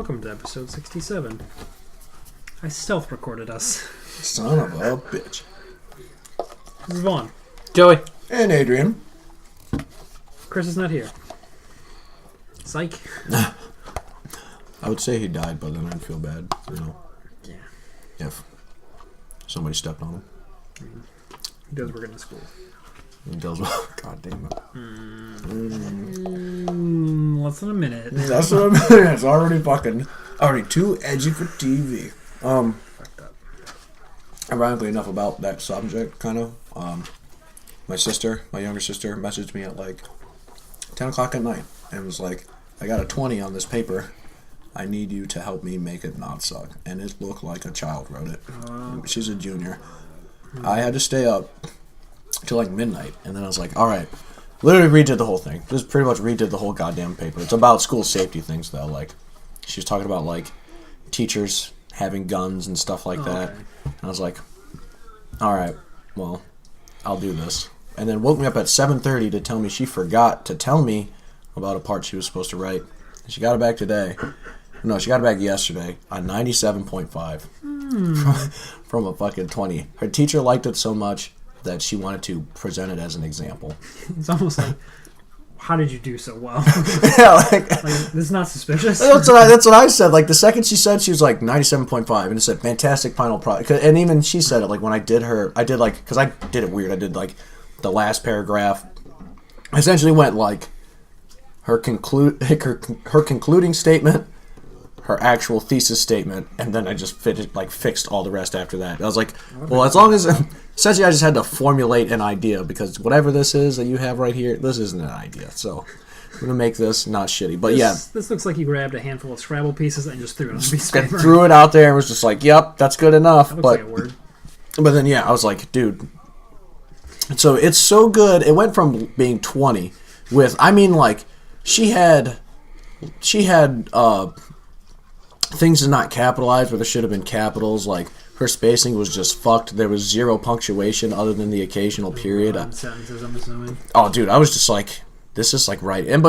welcome to episode 67. I stealth-recorded us. Son of a bitch. This is Vaughn. Joey. And Adrian. Chris is not here. Psych. I would say he died, but then I'd feel bad, you know. Yeah. If somebody stepped on him. He does work in the school. He does. God damn it. Less than a minute. That's what I mean. It's already too edgy for TV. Fucked up. Ironically enough, about that subject, kind of, my younger sister, messaged me at like 10 o'clock at night and was like, I got a 20 on this paper. I need you to help me make it not suck. And it looked like a child wrote it. She's a junior. I had to stay up till like midnight, and then I was like, all right. Literally redid the whole thing. Just pretty much redid the whole goddamn paper. It's about school safety things, though. Like, she was talking about, like, teachers having guns and stuff like that. Okay. And I was like, all right, well, I'll do this. And then woke me up at 7:30 to tell me she forgot to tell me about a part she was supposed to write. And she got it back today. No, she got it back yesterday on 97.5 from a fucking 20. Her teacher liked it so much that she wanted to present it as an example. It's almost like, how did you do so well? Yeah, like this is not suspicious. that's what I said. Like, the second she said, she was like 97.5, and it said fantastic final product. And even she said it, like, when I did like, because I did it weird. I did like the last paragraph. I essentially went like her concluding statement, her actual thesis statement, and then I just fixed all the rest after that. I was like, well, as long as essentially I just had to formulate an idea, because whatever this is that you have right here, this isn't an idea. So I'm gonna make this not shitty. But this looks like you grabbed a handful of Scrabble pieces and just threw it on a piece of paper. Threw it out there and was just like, yep, that's good enough. That looks like a word. But then I was like, dude. So it's so good. It went from being 20 with, I mean, like, she had things to not capitalize where there should have been capitals. Like, her spacing was just fucked. There was zero punctuation other than the occasional period. Sentences, I'm assuming. Oh, dude, I was just like, this is like right. And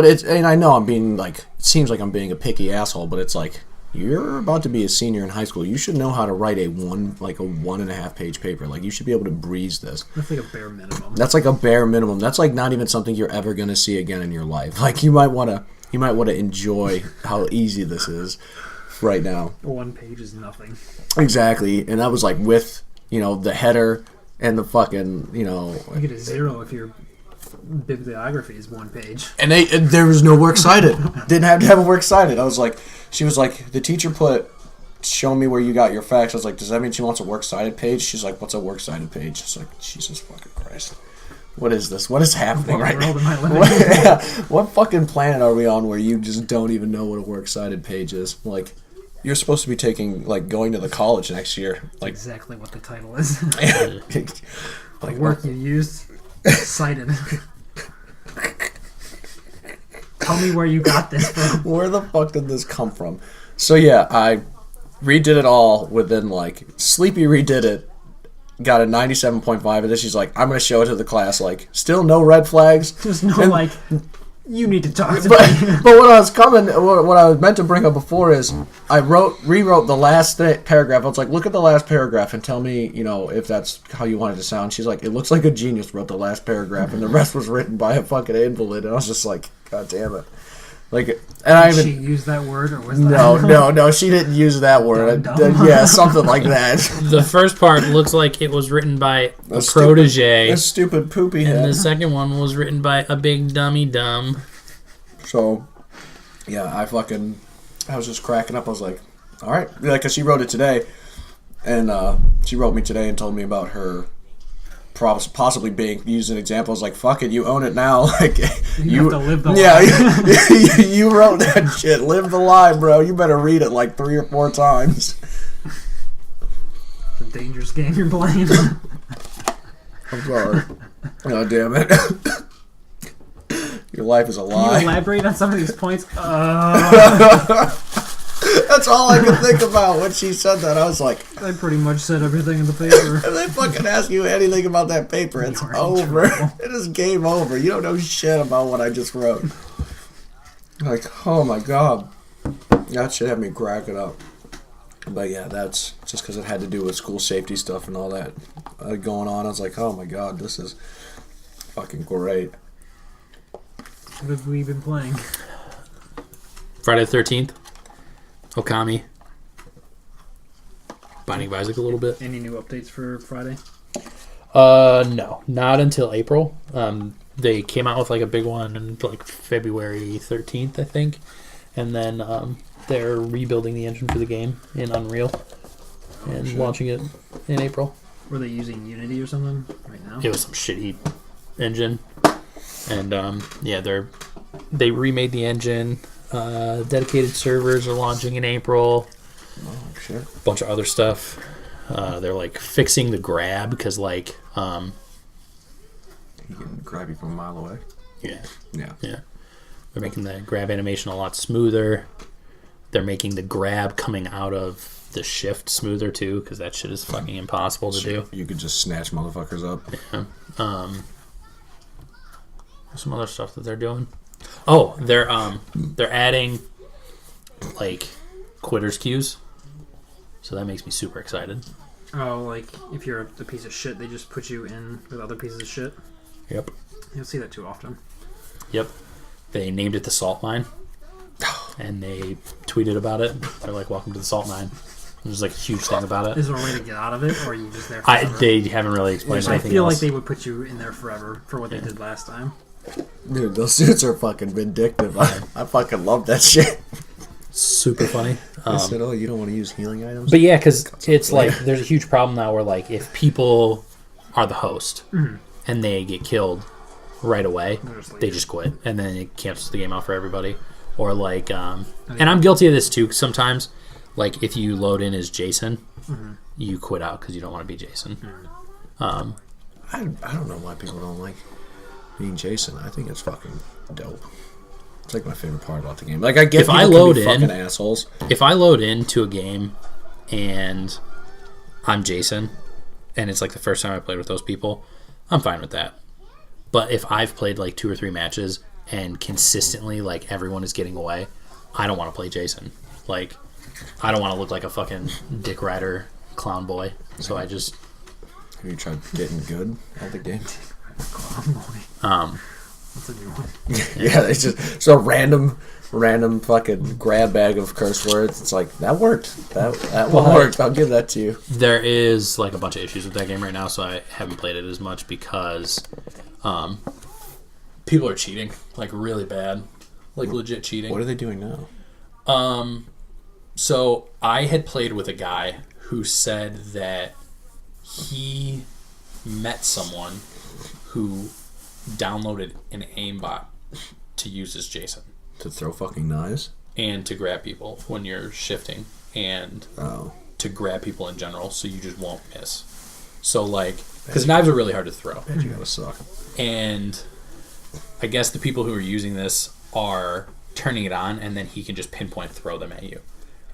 I know I'm being like, it seems like I'm being a picky asshole, but it's like, you're about to be a senior in high school. You should know how to write a 1.5 page paper. Like, you should be able to breeze this. That's like a bare minimum. That's like a bare minimum. That's like not even something you're ever gonna see again in your life. Like, you might wanna enjoy how easy this is right now. 1 page is nothing. Exactly. And that was like with, the header and the fucking, You get a 0 if your bibliography is 1 page. And there was no works cited. Didn't have to have a works cited. I was like, she was like, the teacher put, show me where you got your facts. I was like, does that mean she wants a works cited page? She's like, what's a works cited page? It's like, Jesus fucking Christ. What is this? What is happening right now? What fucking planet are we on where you just don't even know what a works cited page is? Like, you're supposed to be going to the college next year. Like, exactly what the title is. Like, the work you used, cited. Tell me where you got this from. Where the fuck did this come from? So yeah, I redid it all within Sleepy redid it, got a 97.5, and then she's like, I'm going to show it to the class, still no red flags. Just no, you need to talk to me. But what I was meant to bring up before is, I rewrote the last paragraph. I was like, look at the last paragraph and tell me, if that's how you want it to sound. She's like, it looks like a genius wrote the last paragraph, and the rest was written by a fucking invalid. And I was just like, God damn it. Did she use that word, or was that... No, she didn't use that word. Yeah, something like that. The first part looks like it was written by a protege. A stupid poopy head. And the second one was written by a big dummy dumb. So, yeah, I was just cracking up. I was like, all right. Because she wrote it today, and she wrote me today and told me about her possibly being used as an example. I was like, fuck it, you own it now. You have to live the line. Yeah, you wrote that shit. Live the line, bro. You better read it 3 or 4 times. It's a dangerous game you're playing. I'm sorry. Oh, damn it. Your life is a lie. Can you elaborate on some of these points? That's all I could think about when she said that. I was like, I pretty much said everything in the paper. If they fucking ask you anything about that paper, it's over. It is game over. You don't know shit about what I just wrote. Oh my God. That should have me crack it up. But yeah, that's just because it had to do with school safety stuff and all that going on. I was like, oh my god, this is fucking great. What have we been playing? Friday the 13th. Okami. Binding of Isaac a little bit. Any new updates for Friday? No, not until April. They came out with like a big one in like February 13th, I think, and then they're rebuilding the engine for the game in Unreal and launching it in April. Were they using Unity or something right now? It was some shitty engine, and they remade the engine. Dedicated servers are launching in April. Oh shit! A bunch of other stuff. They're like fixing the grab because like He can grab you from a mile away. yeah. Yeah. They're making the grab animation a lot smoother. They're making the grab coming out of the shift smoother too, because that shit is fucking impossible to do. You could just snatch motherfuckers up. Yeah. Some other stuff that they're doing. Oh, they're adding like quitters queues. So that makes me super excited. Oh, like if you're a piece of shit, they just put you in with other pieces of shit. Yep. You don't see that too often. Yep. They named it the Salt Mine. And they tweeted about it. They're like, welcome to the Salt Mine. There's like a huge thing about it. Is there a way to get out of it, or are you just there forever? They haven't really explained I anything feel else. like they would put you in there forever for what they did last time. Dude, those suits are fucking vindictive. I fucking love that shit. Super funny. I said, oh, you don't want to use healing items? But yeah, because it's like there's a huge problem now where like if people are the host and they get killed right away, they just quit and then it cancels the game out for everybody. Or like, and I'm guilty of this too. Sometimes, like if you load in as Jason, you quit out because you don't want to be Jason. I don't know why people don't like being Jason. I think it's fucking dope. It's like my favorite part about the game. Like I get If I people load can be in- fucking assholes. If I load into a game and I'm Jason, and it's like the first time I played with those people, I'm fine with that. But if I've played like 2 or 3 matches and consistently like everyone is getting away, I don't want to play Jason. Like I don't want to look like a fucking dick rider clown boy. So I just Have you tried getting good at the game? That's a new one. Yeah, it's just a random fucking grab bag of curse words. It's like that worked. That one worked. I'll give that to you. there is like a bunch of issues with that game right now, so I haven't played it as much because people are cheating like really bad, like legit cheating. What are they doing now? So I had played with a guy who said that he met someone who downloaded an aimbot to use as Jason To throw fucking knives? and to grab people when you're shifting and Oh. to grab people in general so you just won't miss. So like, because knives are really hard to throw. Bet you gotta suck. And I guess the people who are using this are turning it on and then he can just pinpoint throw them at you.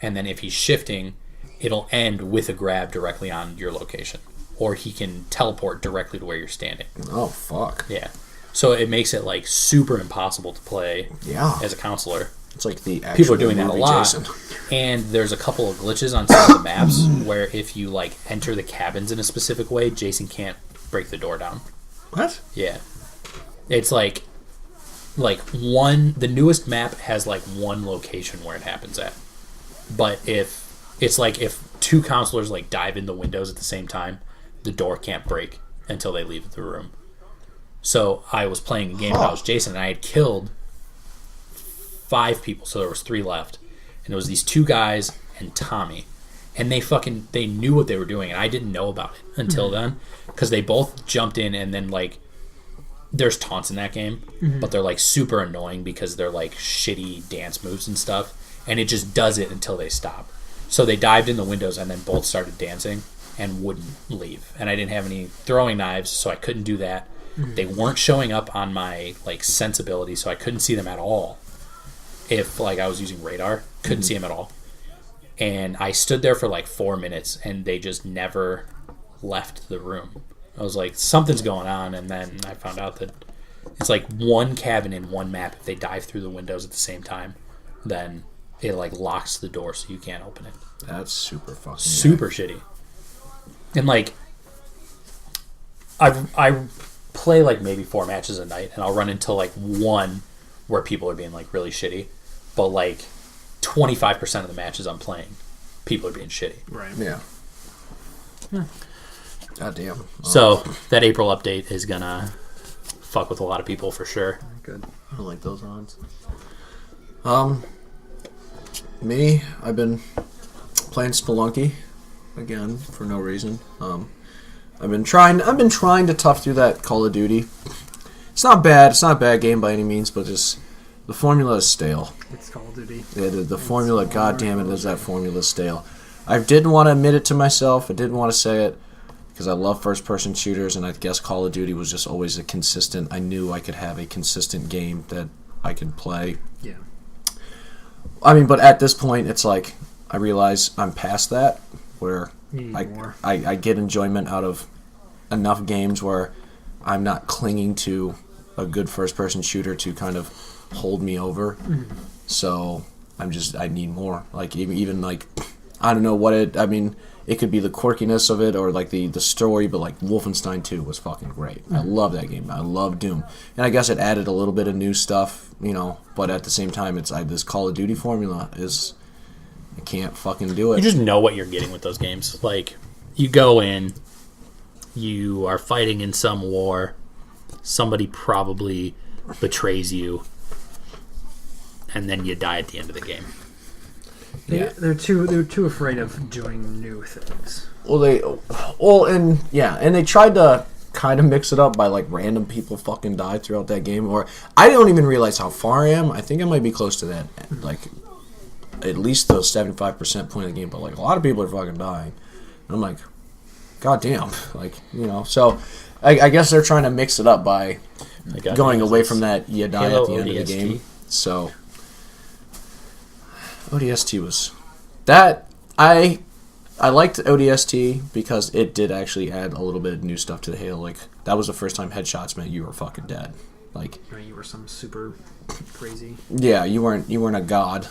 And then if he's shifting, it'll end with a grab directly on your location. Or he can teleport directly to where you're standing. Oh fuck. Yeah. So it makes it like super impossible to play Yeah. as a counselor. It's like the actual People are doing that a movie lot. Jason. And there's a couple of glitches on some of the maps where if you like enter the cabins in a specific way, Jason can't break the door down. What? Yeah. It's like the newest map has like one location where it happens at. But if 2 counselors like dive in the windows at the same time, the door can't break until they leave the room. So I was playing a game and I was Jason and I had killed 5 people, so there was 3 left. And it was these 2 guys and Tommy. And they knew what they were doing and I didn't know about it until then. Because they both jumped in and then like there's taunts in that game, but they're like super annoying because they're like shitty dance moves and stuff. And it just does it until they stop. So they dived in the windows and then both started dancing and wouldn't leave. And I didn't have any throwing knives, so I couldn't do that. They weren't showing up on my like sensibility, so I couldn't see them at all. If like I was using radar, couldn't see them at all. And I stood there for like 4 minutes and they just never left the room. I was like, something's going on, and then I found out that it's like one cabin in one map. If they dive through the windows at the same time, then it like locks the door so you can't open it. That's super fucking Super shitty. And like, I play like maybe 4 matches a night, and I'll run into like one where people are being like really shitty, but like 25% of the matches I'm playing, people are being shitty. Right. Yeah. God damn. So that April update is gonna fuck with a lot of people for sure. Good. I don't like those odds. Me, I've been playing Spelunky again for no reason. I've been trying to tough through that Call of Duty. It's not bad. It's not a bad game by any means, but just the formula is stale. It's Call of Duty. Yeah, the formula, god damn it, is that formula stale. I didn't want to admit it to myself. I didn't want to say it because I love first-person shooters, and I guess Call of Duty was just always a consistent. I knew I could have a consistent game that I could play. Yeah. I mean, but at this point, it's like I realize I'm past that, where I get enjoyment out of enough games where I'm not clinging to a good first-person shooter to kind of hold me over. Mm-hmm. So I need more. Like even like I don't know what it. I mean, it could be the quirkiness of it or like the story, but like Wolfenstein 2 was fucking great. I love that game. I love Doom, and I guess it added a little bit of new stuff, But at the same time, it's this Call of Duty formula is I can't fucking do it. You just know what you're getting with those games. Like you go in, you are fighting in some war, somebody probably betrays you, and then you die at the end of the game. They're too afraid of doing new things. And they tried to kind of mix it up by like random people fucking died throughout that game, or I don't even realize how far I am. I think I might be close to that, like at least the 75% point of the game. But like a lot of people are fucking dying. And I'm like, god damn, So I guess they're trying to mix it up by going away from that you die at the end of the game. So. ODST was that I liked ODST because it did actually add a little bit of new stuff to the Halo. Like that was the first time headshots meant you were fucking dead. Like you were some super crazy. Yeah, you weren't a god.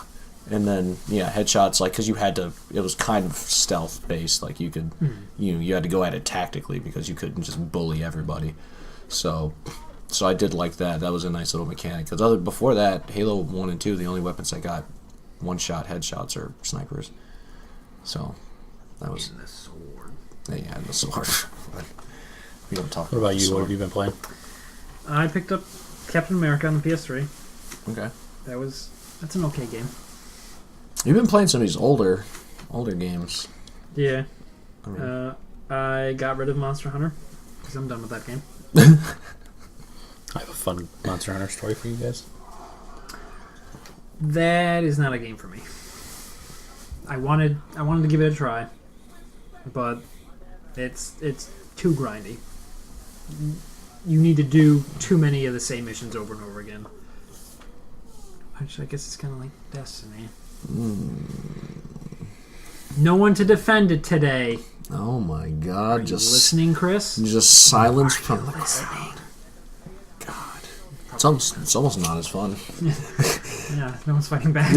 And then headshots like because you had to. It was kind of stealth based. Like you could you had to go at it tactically because you couldn't just bully everybody. So I did like that. That was a nice little mechanic. Because before that, Halo 1 and 2, the only weapons I got one-shot headshots or snipers. So that was and the sword. Yeah, and the sword. We don't talk. What about you? What have you been playing? I picked up Captain America on the PS3. Okay. That's an okay game. You've been playing some of these older games. Yeah. I got rid of Monster Hunter because I'm done with that game. I have a fun Monster Hunter story for you guys. That is not a game for me. I wanted to give it a try, but it's too grindy. You need to do too many of the same missions over and over again. Which I guess it's kind of like Destiny. No one to defend it today. Oh my god! Are you listening, Chris? Just silence from listening. It's almost not as fun. Yeah, no one's fighting back.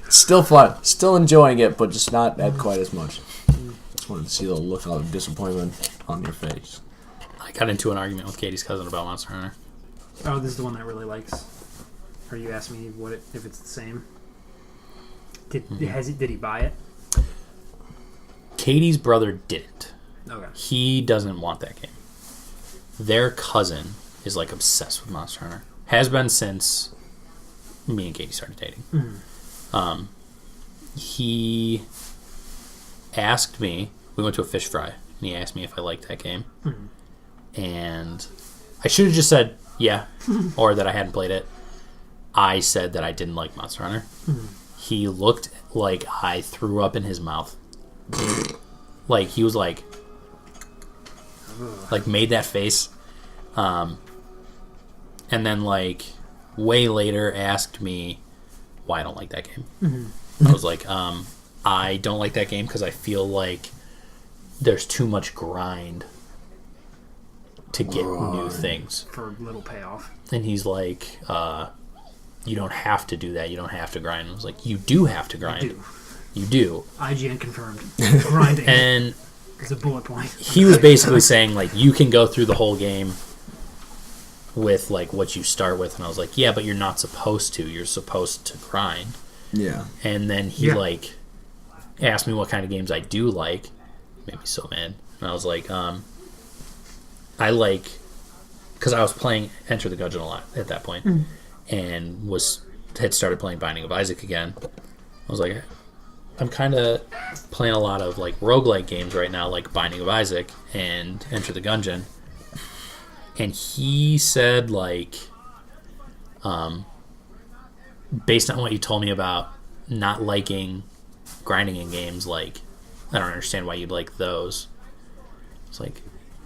Still fun. Still enjoying it, but just not at quite as much. Just wanted to see the look of disappointment on your face. I got into an argument with Katie's cousin about Monster Hunter. Oh, this is the one that really likes. Or you asked me if it's the same. Did he buy it? Katie's brother didn't. Okay. He doesn't want that game. Their cousin is like obsessed with Monster Hunter. Has been since me and Katie started dating. Mm-hmm. He asked me, we went to a fish fry, and he asked me if I liked that game. Mm-hmm. And I should have just said yeah, or that I hadn't played it. I said that I didn't like Monster Hunter. Mm-hmm. He looked like I threw up in his mouth. Like, he was like made that face. And then, like, way later asked me why I don't like that game. Mm-hmm. I was like, I don't like that game because I feel like there's too much grind to get new things. For little payoff. And he's like, you don't have to do that. You don't have to grind. I was like, you do have to grind. You do. IGN confirmed. Grinding And is a bullet point. he was basically saying, like, you can go through the whole game with, like, what you start with. And I was like, yeah, but you're not supposed to. You're supposed to grind. Yeah. And then he, like, asked me what kind of games I do like. Made me so mad. And I was like, I like... Because I was playing Enter the Gungeon a lot at that point. And had started playing Binding of Isaac again. I was like, I'm kind of playing a lot of like roguelike games right now, like Binding of Isaac and Enter the Gungeon. And he said, like, based on what you told me about not liking grinding in games, like, I don't understand why you'd like those. It's like,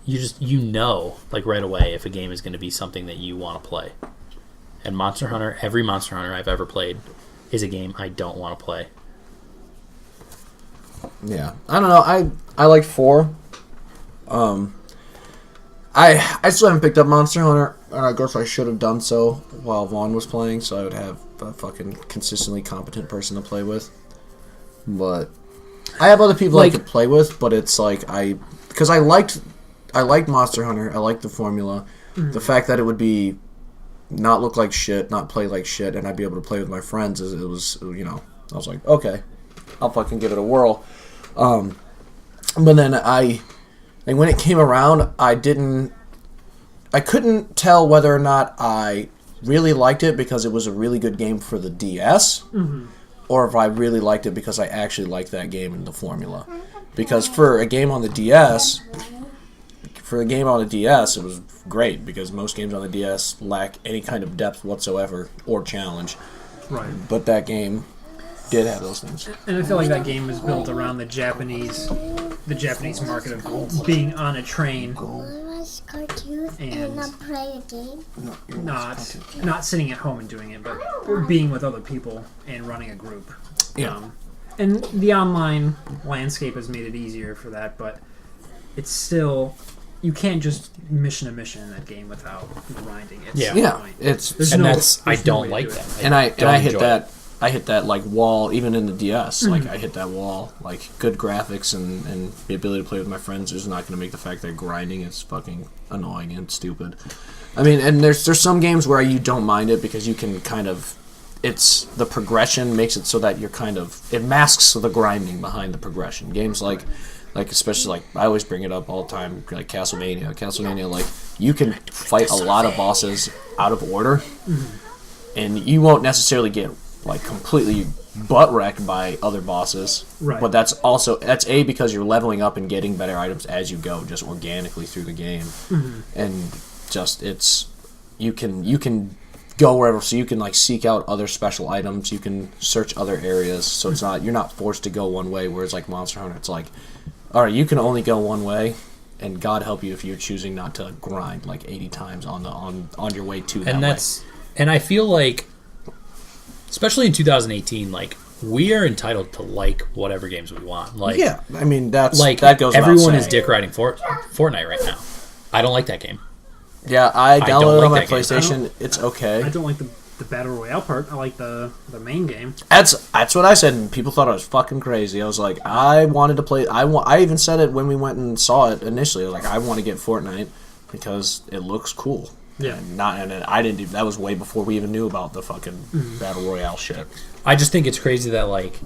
you know, like, right away if a game is going to be something that you want to play. And Monster Hunter, every Monster Hunter I've ever played is a game I don't want to play. Yeah, I don't know. I like 4. I still haven't picked up Monster Hunter, and I guess I should have done so while Vaughn was playing, so I would have a fucking consistently competent person to play with. But I have other people I could play with, but it's like because I liked Monster Hunter. I liked the formula, the fact that it would be not look like shit, not play like shit, and I'd be able to play with my friends. It was, you know, I was like, okay, I'll fucking give it a whirl. But then when it came around, I couldn't tell whether or not I really liked it because it was a really good game for the DS, or if I really liked it because I actually liked that game and the formula. Because for a game on the DS, it was great because most games on the DS lack any kind of depth whatsoever or challenge. Right. But that game did have those things. And I feel like that game was built around the Japanese market of being on a train and not play a game. not sitting at home and doing it, but being with other people and running a group. Yeah. And the online landscape has made it easier for that, but it's still, you can't just mission in that game without grinding it. Yeah. I don't like that. I hit that like wall even in the DS. Like I hit that wall. Like good graphics and the ability to play with my friends is not going to make the fact that grinding is fucking annoying and stupid. I mean, and there's some games where you don't mind it because you can kind of, it's the progression makes it so that you're kind of, it masks the grinding behind the progression. Games like especially like I always bring it up all the time, like Castlevania, like you can fight a lot of bosses out of order, and you won't necessarily get like completely butt wrecked by other bosses. Right. But that's A, because you're leveling up and getting better items as you go, just organically through the game, and just you can go wherever, so you can like seek out other special items, you can search other areas, so it's not, you're not forced to go one way. Whereas like Monster Hunter, it's like, all right, you can only go one way, and God help you if you're choosing not to grind like 80 times on your way to that way. And I feel like, especially in 2018, like we are entitled to like whatever games we want. Like, yeah, I mean that goes. Everyone is dick riding Fortnite right now. I don't like that game. Yeah, I downloaded it on my game. PlayStation. It's okay. I don't like the Battle Royale part. I like the main game. That's what I said, and people thought I was fucking crazy. I was like, I wanted to play. I even said it when we went and saw it initially. I was like, I want to get Fortnite because it looks cool. Yeah. And I didn't do that. Was way before we even knew about the fucking Battle Royale shit. I just think it's crazy that like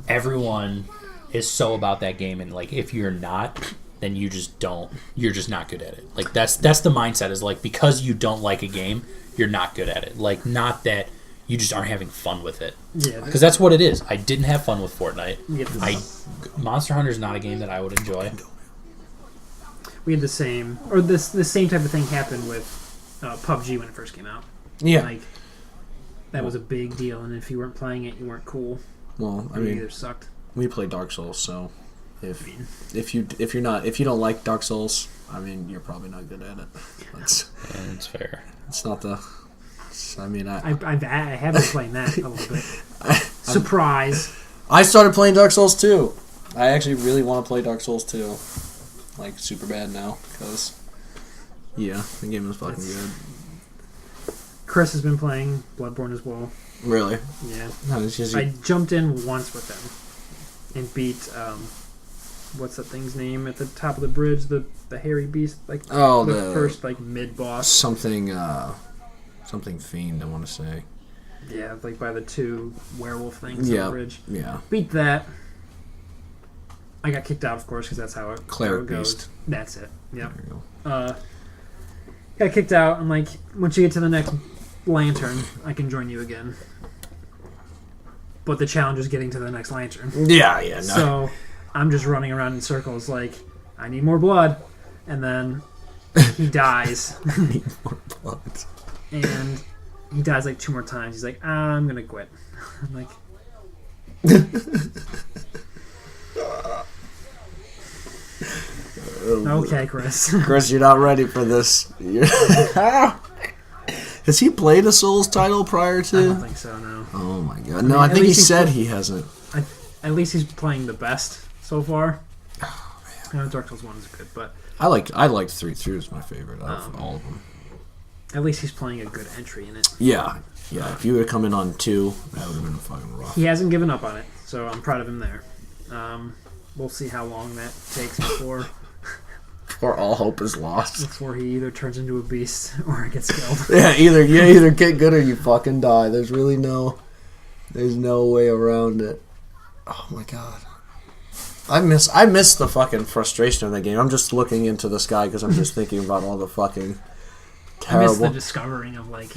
everyone is so about that game, and like if you're not, then you're just not good at it. Like that's the mindset, is like because you don't like a game, you're not good at it. Like not that you just aren't having fun with it. Yeah. Because that's what it is. I didn't have fun with Fortnite. Monster Hunter is not a game that I would enjoy. We had the same type of thing happen with PUBG when it first came out. Yeah. Like that was a big deal, and if you weren't playing it, you weren't cool. Well, I You mean, either sucked. we play Dark Souls, so if you don't like Dark Souls, I mean, you're probably not good at it. That's fair. It's not the. I mean, I have been playing that a little bit. Surprise! I started playing Dark Souls 2. I actually really want to play Dark Souls 2, like super bad now, because the game is fucking good. Chris has been playing Bloodborne as well. Really? Yeah. No, it's just I jumped in once with him and beat what's that thing's name at the top of the bridge? The hairy beast, like the first like mid boss. Something fiend, I want to say. Yeah, like by the two werewolf things on the bridge. Yeah. Beat that. I got kicked out, of course, because that's how it Cleric goes. beast. That's it. Yep. There you go. Got kicked out. I'm like, once you get to the next lantern, I can join you again. But the challenge is getting to the next lantern. Yeah, no. So I'm just running around in circles like, I need more blood. And then he dies. I need more blood. And he dies like 2 more times. He's like, I'm going to quit. I'm like... Okay, Chris. Chris, you're not ready for this. Has he played a Souls title prior to? I don't think so, no. Oh my god. No, I think he said he hasn't. At least he's playing the best so far. Oh, man. Dark Souls 1 is good, but... I liked 3. 3 was my favorite out of all of them. At least he's playing a good entry in it. Yeah. If you would have come in on 2, that would have been fucking rough. He hasn't given up on it, so I'm proud of him there. We'll see how long that takes before... Or all hope is lost. Before he either turns into a beast or gets killed. Yeah, either get good or you fucking die. There's no way around it. Oh my god. I miss the fucking frustration of that game. I'm just looking into the sky because I'm just thinking about all the fucking terrible... I miss the discovering of, like,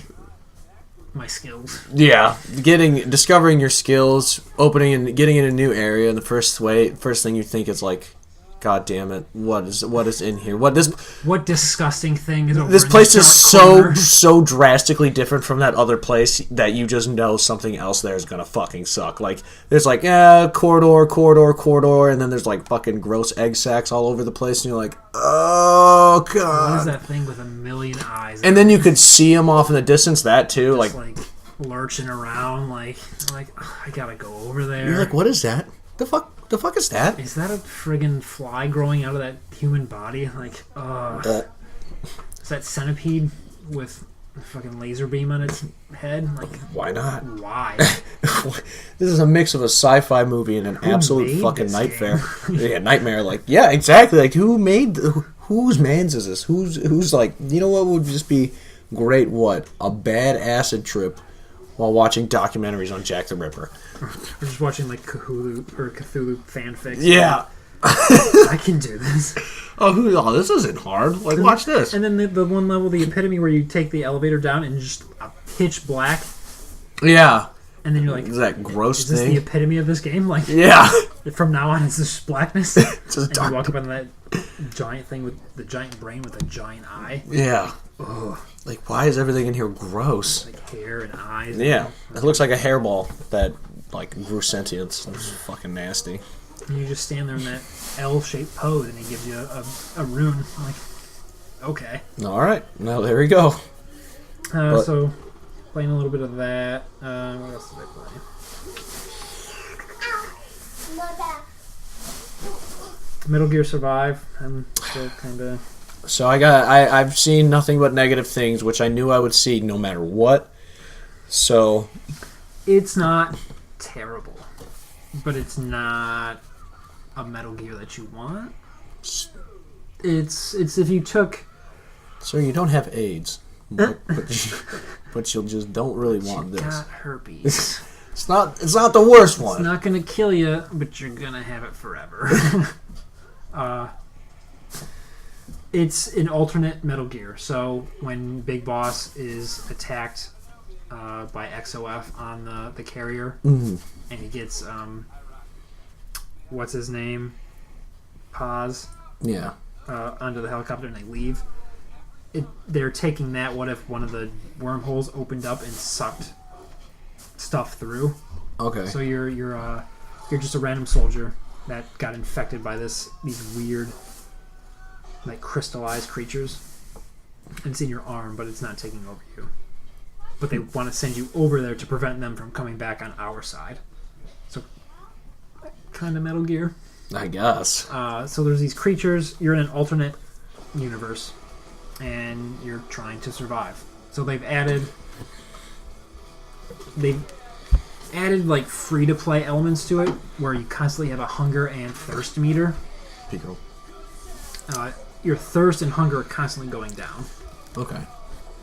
my skills. Yeah, discovering your skills, opening and getting in a new area, and the first thing you think is like, God damn it! What is in here? What disgusting thing is over this in place this is dark corner? so drastically different from that other place that you just know something else there is gonna fucking suck. Like there's like corridor, and then there's like fucking gross egg sacs all over the place, and you're like, oh god, what is that thing with a million eyes? And then you could see them off in the distance. That too, just like lurching around, like oh, I gotta go over there. You're like, what is that? The fuck is that? Is that a friggin' fly growing out of that human body? Like, is that centipede with a fucking laser beam on its head? Like, why not? Why? This is a mix of a sci-fi movie and an absolute fucking nightmare. Yeah, nightmare. Like, yeah, exactly. Like, whose man's is this? Who's like, you know what would just be great? What? A bad acid trip while watching documentaries on Jack the Ripper. Or just watching like Cthulhu fanfics. Yeah. I can do this. Oh, this isn't hard. Like, watch this. And then the one level, the epitome where you take the elevator down and just pitch black. Yeah. And then you're like, is that gross is this thing? the epitome of this game? Like, yeah. From now on, it's just blackness. It's just and dark. you walk up on that giant thing with the giant brain with a giant eye. Yeah. Ugh. Like, why is everything in here gross? Like hair and eyes. Yeah. It looks like a hairball that, like, grew sentience. It's fucking nasty. And you just stand there in that L-shaped pose, and he gives you a rune. I'm like, okay. All right. Now, there we go. So, playing a little bit of that. What else did I play? Metal Gear Survive. I'm still kind of... So I've seen nothing but negative things, which I knew I would see no matter what. So it's not terrible, but it's not a Metal Gear that you want. It's if you took... So you don't have AIDS, but you just don't really want this. Got herpes. It's not the worst one. It's not gonna kill you, but you're gonna have it forever. It's an alternate Metal Gear. So when Big Boss is attacked by XOF on the carrier, and he gets what's his name, Paz, onto the helicopter, and they leave. They're taking that. What if one of the wormholes opened up and sucked stuff through? Okay. So you're just a random soldier that got infected by these weird, like, crystallized creatures. And it's in your arm, but it's not taking over you. But they want to send you over there to prevent them from coming back on our side. So, kind of Metal Gear. I guess. So there's these creatures. You're in an alternate universe, and you're trying to survive. So they've added they've added like free-to-play elements to it, where you constantly have a hunger and thirst meter. Pico. Your thirst and hunger are constantly going down. Okay.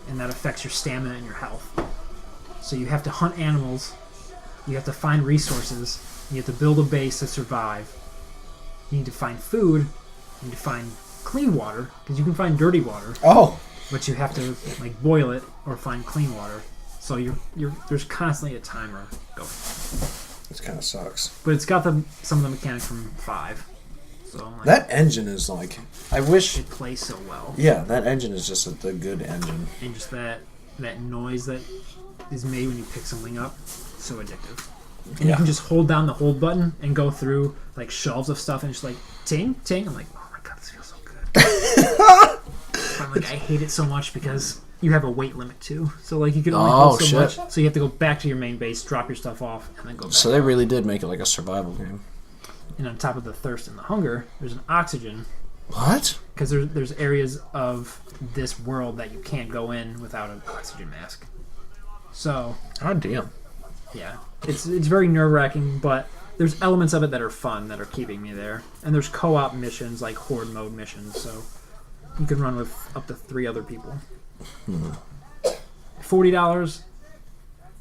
And that affects your stamina and your health. So you have to hunt animals, you have to find resources, you have to build a base to survive. You need to find food, you need to find clean water, because you can find dirty water, Oh. but you have to like boil it or find clean water. So there's constantly a timer going. This kind of sucks. But it's got some of the mechanics from 5. So like, That engine is like, I wish. it plays so well. Yeah, that engine is just a good engine. And just that noise that is made when you pick something up, so addictive. And you can just hold down the hold button and go through like shelves of stuff and just like ting ting. I'm like, oh my god, this feels so good. But I'm like, I hate it so much because you have a weight limit too. So like you can only hold so much. So you have to go back to your main base, drop your stuff off, and then go back. So they really did make it like a survival game. And on top of the thirst and the hunger, there's an oxygen. What? Because there's areas of this world that you can't go in without an oxygen mask. So, Oh damn. yeah, it's very nerve-wracking, but there's elements of it that are fun that are keeping me there. And there's co-op missions, like horde mode missions, so you can run with up to 3 other people. $40?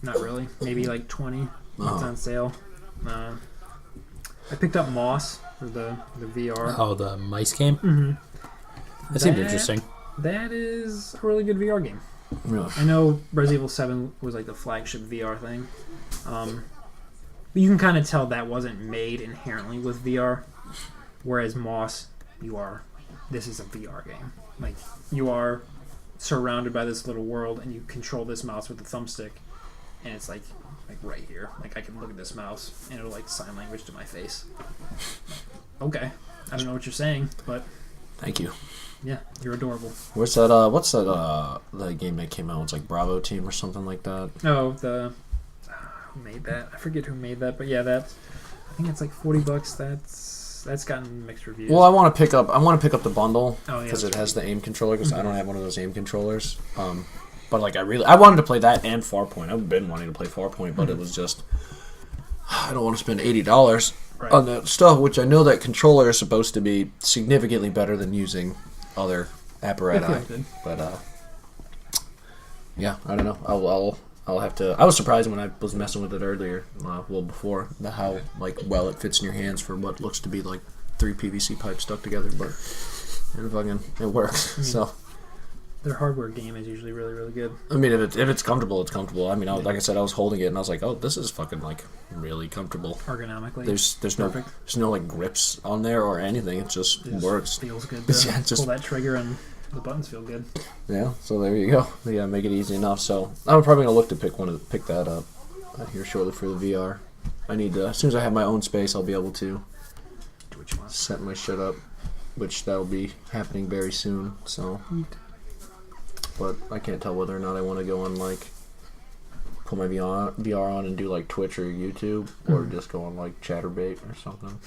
Not really. Maybe like 20. It's on sale. I picked up Moss for the VR. Oh, the mice game? Mm-hmm. That seemed interesting. That is a really good VR game. Really? I know Resident Evil 7 was like the flagship VR thing. But you can kind of tell that wasn't made inherently with VR. Whereas Moss, this is a VR game. Like, you are surrounded by this little world and you control this mouse with the thumbstick. And it's like right here. Like, I can look at this mouse and it'll like sign language to my face. Okay. I don't know what you're saying, but Thank you. yeah, you're adorable. What's that the game that came out? It's like Bravo Team or something like that. Oh, who made that? I forget who made that, but yeah, I think it's like $40. That's gotten mixed reviews. Well, I want to pick up the bundle Oh, yeah, because it that's has the aim controller because I don't have one of those aim controllers. But like I wanted to play that and Farpoint. I've been wanting to play Farpoint, but it was just I don't want to spend $80 on that stuff, which I know that controller is supposed to be significantly better than using other apparatus. But yeah, I don't know. I'll have to. I was surprised when I was messing with it earlier. Before how like well it fits in your hands for what looks to be like 3 PVC pipes stuck together, but it works. So their hardware game is usually really, really good. I mean, if it's comfortable, it's comfortable. I mean, like I said, I was holding it and I was like, oh, this is fucking like really comfortable. Ergonomically, there's no like grips on there or anything. It just works. Feels good. To Yeah, pull that trigger and the buttons feel good. Yeah, so there you go. Yeah, make it easy enough. So I'm probably gonna look to pick that up here shortly for the VR. I need to, as soon as I have my own space, I'll be able to Do what you want. set my shit up, which that'll be happening very soon. So, but I can't tell whether or not I want to go on like put my VR on and do like Twitch or YouTube, or just go on like ChatterBait or something.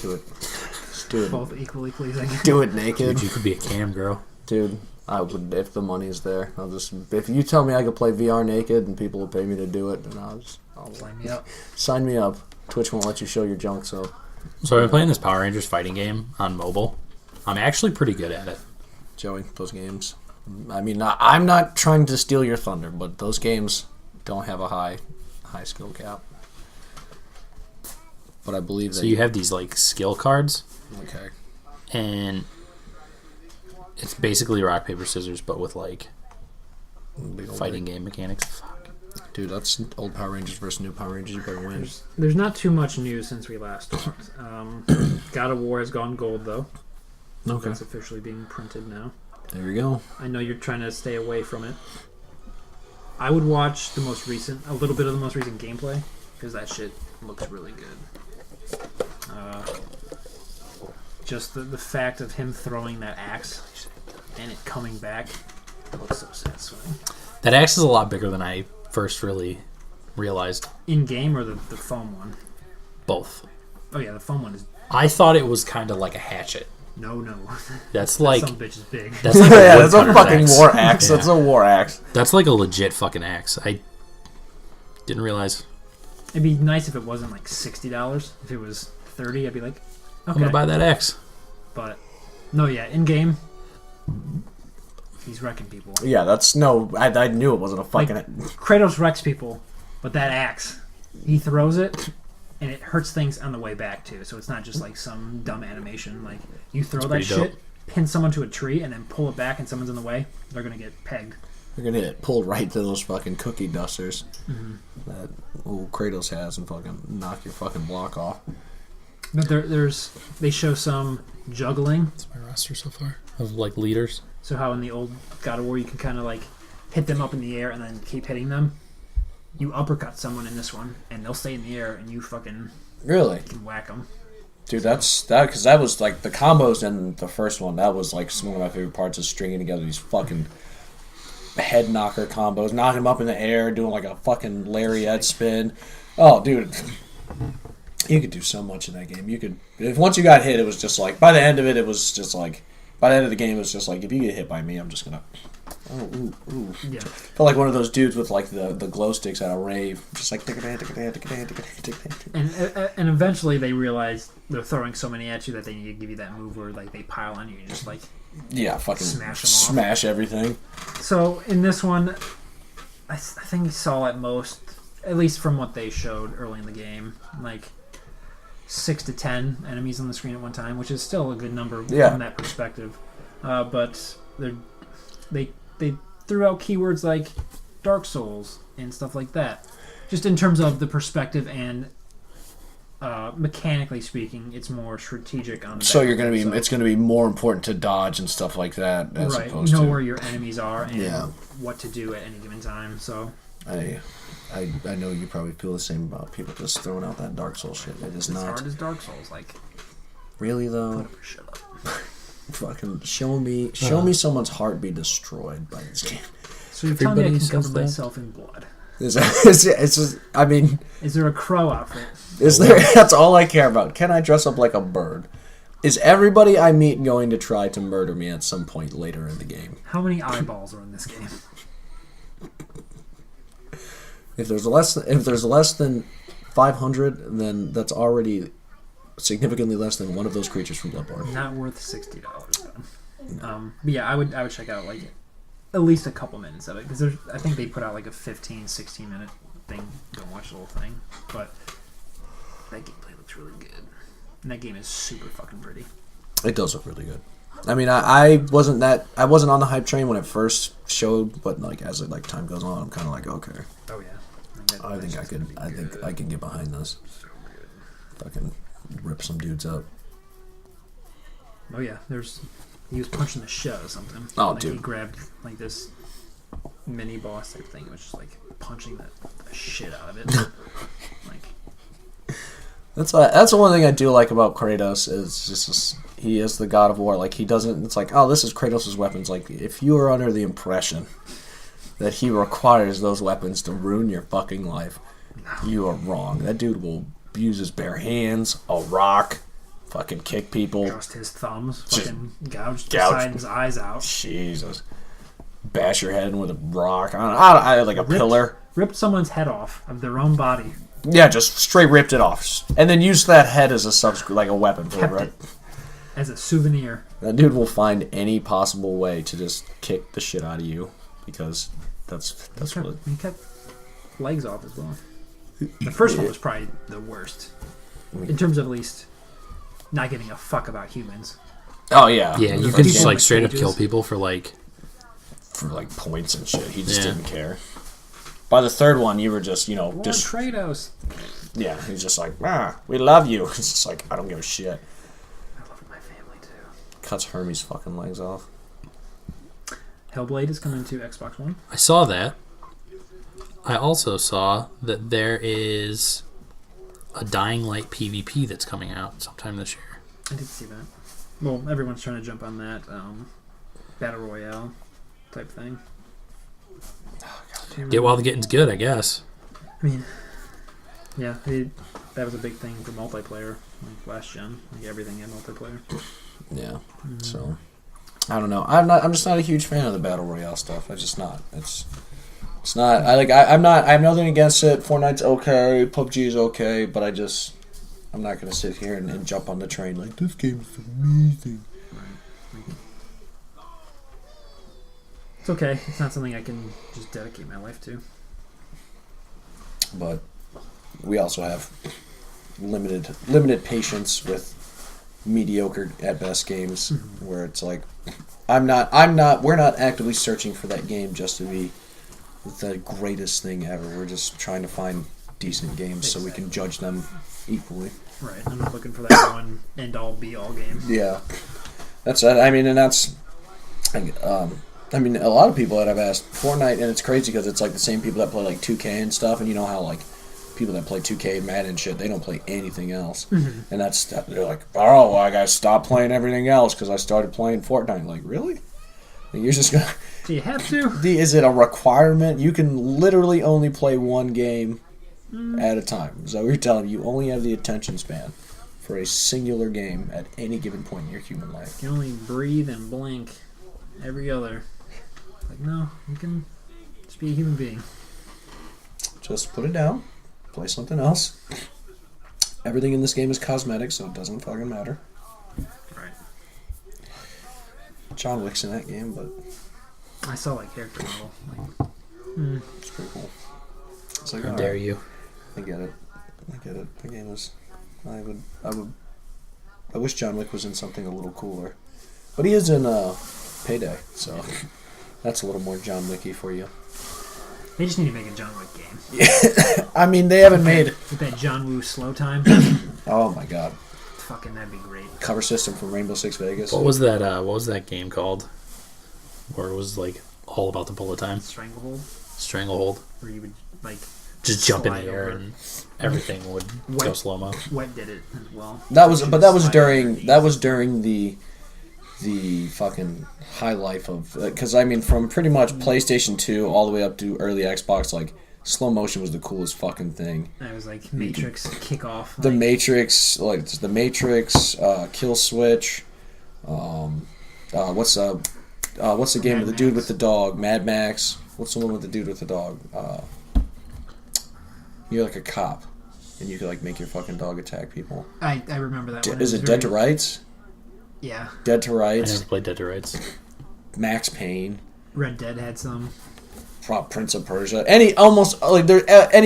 Do it. Just do it. Both equally pleasing. Do it naked. Dude, you could be a cam girl. Dude, I would if the money's there. If you tell me I could play VR naked and people will pay me to do it, then I'll Sign me up. Sign me up. Twitch won't let you show your junk, so. So I've been playing this Power Rangers fighting game on mobile. I'm actually pretty good at it. Joey, those games. I mean, I'm not trying to steal your thunder, but those games don't have a high skill cap. But I believe that. So you have these like skill cards. Okay. And it's basically rock paper scissors, but with like fighting game mechanics. Fuck. Dude, that's old Power Rangers versus new Power Rangers. You better win. There's not too much news since we last talked. God of War has gone gold though. Okay. It's officially being printed now. There we go. I know you're trying to stay away from it. I would watch a little bit of the most recent gameplay, because that shit looks really good. Just the fact of him throwing that axe and it coming back, it looks so satisfying. That axe is a lot bigger than I first really realized. In game or the foam one? Both. Oh yeah, the foam one is. I thought it was kind of like a hatchet. No. That's like Some bitch is big. that's like Yeah, a that's a woodcutter's fucking axe. war axe. Yeah. That's a war axe. That's like a legit fucking axe. I didn't realize. It'd be nice if it wasn't like $60. If it was $30, I'd be like, okay. I'm gonna buy that axe. But no, yeah, in game, he's wrecking people. Yeah, that's no. I knew it wasn't a fucking. Kratos wrecks people, but that axe, he throws it, and it hurts things on the way back too. So it's not just like some dumb animation. Like you throw that pretty shit, dope. pin someone to a tree, and then pull it back, and someone's in the way. They're gonna get pegged. You're gonna get pulled right to those fucking cookie dusters Mm-hmm. that old Kratos has and fucking knock your fucking block off. But they show some juggling. That's my roster so far of like leaders. So how in the old God of War you can kind of like hit them up in the air and then keep hitting them. You uppercut someone in this one, and they'll stay in the air, and you fucking Really, can whack them. dude, that's that because that was like the combos in the first one. That was like one of my favorite parts, is stringing together these fucking head knocker combos, knocking him up in the air, doing like a fucking lariat spin. Oh, dude, you could do so much in that game. You could, if once you got hit, it was just like by the end of it, it was just like by the end of the game, it was just like if you get hit by me, I'm just gonna. Oh, ooh. Yeah. Felt like one of those dudes with like the glow sticks at a rave, just like. And eventually they realize they're throwing so many at you that they need to give you that move where like they pile on you and just like. Yeah, fucking Smash 'em off. smash everything. So in this one, I think you saw at most, at least from what they showed early in the game, like 6 to 10 enemies on the screen at one time, which is still a good number Yeah. from that perspective. But they threw out keywords like Dark Souls and stuff like that, just in terms of the perspective and. Mechanically speaking, it's more strategic on the So back you're gonna be, end, so- it's gonna be more important to dodge and stuff like that, as right. opposed Know to. where your enemies are and Yeah. what to do at any given time. So I know you probably feel the same about people just throwing out that Dark Souls shit. It is as not hard as Dark Souls, like really though. shut up. Fucking show me someone's heart be destroyed by this game. So you're telling me I Everybody can cover says that. myself in blood? It's just, I mean, Is there a crow outfit? is there? That's all I care about. Can I dress up like a bird? Is everybody I meet going to try to murder me at some point later in the game? How many eyeballs are in this game? If there's less than 500, then that's already significantly less than one of those creatures from Bloodborne. Not worth $60 though. But yeah, I would check out like at least a couple minutes of it because I think they put out like a 15-16 minute thing. Don't watch the whole thing, but that gameplay looks really good, and that game is super fucking pretty. It does look really good. I mean, I wasn't on the hype train when it first showed, but like as it like time goes on, I'm kind of like, okay, Oh yeah, I think I can get behind this. So good. Fucking rip some dudes up. Oh yeah, he was punching the shit out of something. Oh, like, dude. He grabbed like this mini boss type thing. It was just like punching the shit out of it. Like, That's the one thing I do like about Kratos is just he is the god of war. Like he doesn't. It's like, oh, this is Kratos' weapons. Like if you are under the impression that he requires those weapons to ruin your fucking life, you are wrong. That dude will use his bare hands, a rock, fucking kick people. crossed his thumbs, fucking gouged Gouge. his eyes out, Jesus, bash your head in with a rock. I like a pillar. ripped someone's head off of their own body, Yeah, just straight ripped it off, and then used that head as a like a weapon for it. kept Right? it as a souvenir. That dude will find any possible way to just kick the shit out of you because that's what. He kept legs off as well. The first one was probably the worst in terms of at least not giving a fuck about humans. Oh yeah, Yeah, you People can just in like the straight up cages. kill people for like. for like points and shit. He just Yeah. didn't care. By the third one, you were just Lord Kratos. yeah. He's just like we love you. It's just like I don't give a shit. I love my family too. Cuts Hermes' fucking legs off. Hellblade is coming to Xbox One. I saw that. I also saw that there is a Dying Light PvP that's coming out sometime this year. I did see that. Well, everyone's trying to jump on that battle royale type thing. Get while the getting's good, I guess. I mean, yeah, that was a big thing for multiplayer, like last gen. Like everything had multiplayer. Yeah. So I don't know. I'm just not a huge fan of the battle royale stuff. I'm just not. It's not. I'm not. I have nothing against it. Fortnite's okay. PUBG is okay. But I'm not gonna sit here and jump on the train like this game's amazing. It's okay. It's not something I can just dedicate my life to. But we also have limited patience with mediocre at best games, where it's like we're not actively searching for that game just to be the greatest thing ever. We're just trying to find decent games so we can judge them equally. Right. I'm not looking for that one end all be all game. Yeah, that's it. I mean, and that's I mean, a lot of people that I've asked Fortnite, and it's crazy because it's like the same people that play like 2K and stuff, and you know how like people that play 2K, Madden and shit, they don't play anything else, and they're like, oh, well, I gotta stop playing everything else because I started playing Fortnite. Like, really? Like, you're just gonna? Do you have to? Is it a requirement? You can literally only play one game at a time. So we're telling you only have the attention span for a singular game at any given point in your human life. You can only breathe and blink every other. Like, no, you can just be a human being. Just put it down. Play something else. Everything in this game is cosmetic, so it doesn't fucking matter. Right. John Wick's in that game, but I saw like character model. Like, it's pretty cool. It's like, How all dare right, you? I get it. The game is. I wish John Wick was in something a little cooler, but he is in Payday, so that's a little more John Wicky for you. they just need to make a John Wick game. I mean, they haven't made. With that John Woo slow time. Oh my god. Fucking, that'd be great. Cover system from Rainbow Six Vegas. What was that? What was that game called? Where it was like all about the bullet time, Stranglehold, stranglehold. where you would like Just jump in the slide air over. and everything would go slow mo. Wet did it as well. That was Slide during over. the fucking high life of, because I mean, from pretty much PlayStation 2 all the way up to early Xbox, like slow motion was the coolest fucking thing. It was like Matrix kickoff. The like, Matrix, Kill Switch. What's the game Mad with the dude Max. with the dog? Mad Max. What's the one with the dude with the dog? You're like a cop, and you could like make your fucking dog attack people. I remember that one. Is it was Dead to very- Rights? Yeah. Dead to I Rights. never played Dead to Rights. Max Payne. Red Dead had some. Prince of Persia. Any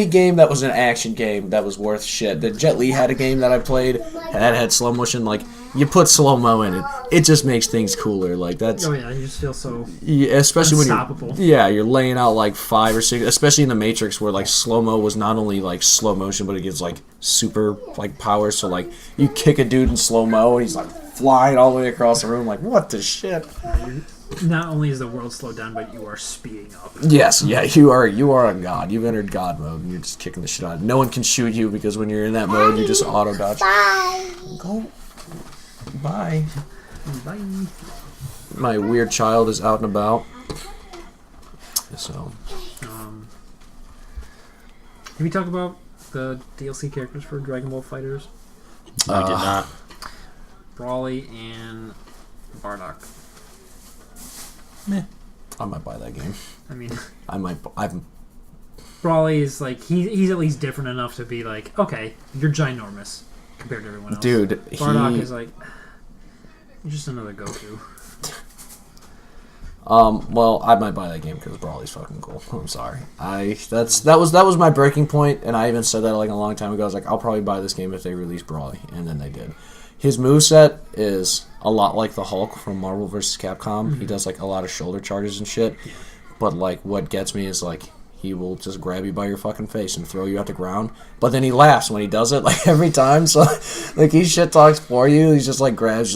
game that was an action game that was worth shit. The Jet Li had a game that I played and that had slow motion. Like, you put slow mo in it, it just makes things cooler. Like, that's Oh yeah, you just feel so. yeah, especially Unstoppable. when you're laying out like 5 or 6, especially in the Matrix where like slow mo was not only like slow motion, but it gives like super like power. So like you kick a dude in slow mo and he's like flying all the way across the room. Like, what the shit? Not only is the world slowed down, but you are speeding up. Yes, yeah, you are a god. You've entered god mode and you're just kicking the shit out. No one can shoot you because when you're in that mode, you just auto dodge. Bye. Go. Bye. Bye. My weird child is out and about. So. Can we talk about the DLC characters for Dragon Ball Fighters? We did not. Brawly and Bardock. I might buy that game. I mean, I'm Brawly is like he's at least different enough to be like, okay, you're ginormous compared to everyone else. dude. Bardock is like, you're just another Goku. Well, I might buy that game because Brawly's fucking cool. I'm sorry. That was my breaking point, and I even said that like a long time ago. I was like, I'll probably buy this game if they release Brawly, and then they did. His moveset is a lot like the Hulk from Marvel vs. Capcom. He does like a lot of shoulder charges and shit. Yeah. But like what gets me is like he will just grab you by your fucking face and throw you at the ground. But then he laughs when he does it, like every time. So like he shit talks for you. He's just like grabs, he's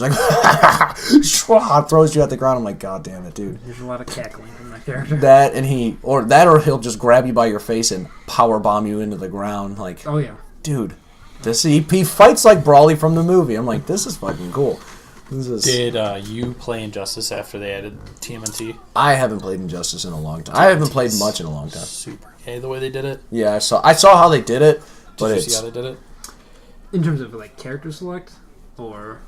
like throws you at the ground. I'm like, God damn it, dude. There's a lot of cackling from that character. That or he'll just grab you by your face and power bomb you into the ground. Like, Oh yeah. dude. He fights like Brawly from the movie. I'm like, this is fucking cool. Did you play Injustice after they added TMNT? I haven't played Injustice in a long time. I haven't played much in a long time. Super gay the way they did it. Yeah, I saw how they did it, but Did you it's see how they did it? In terms of like character select, or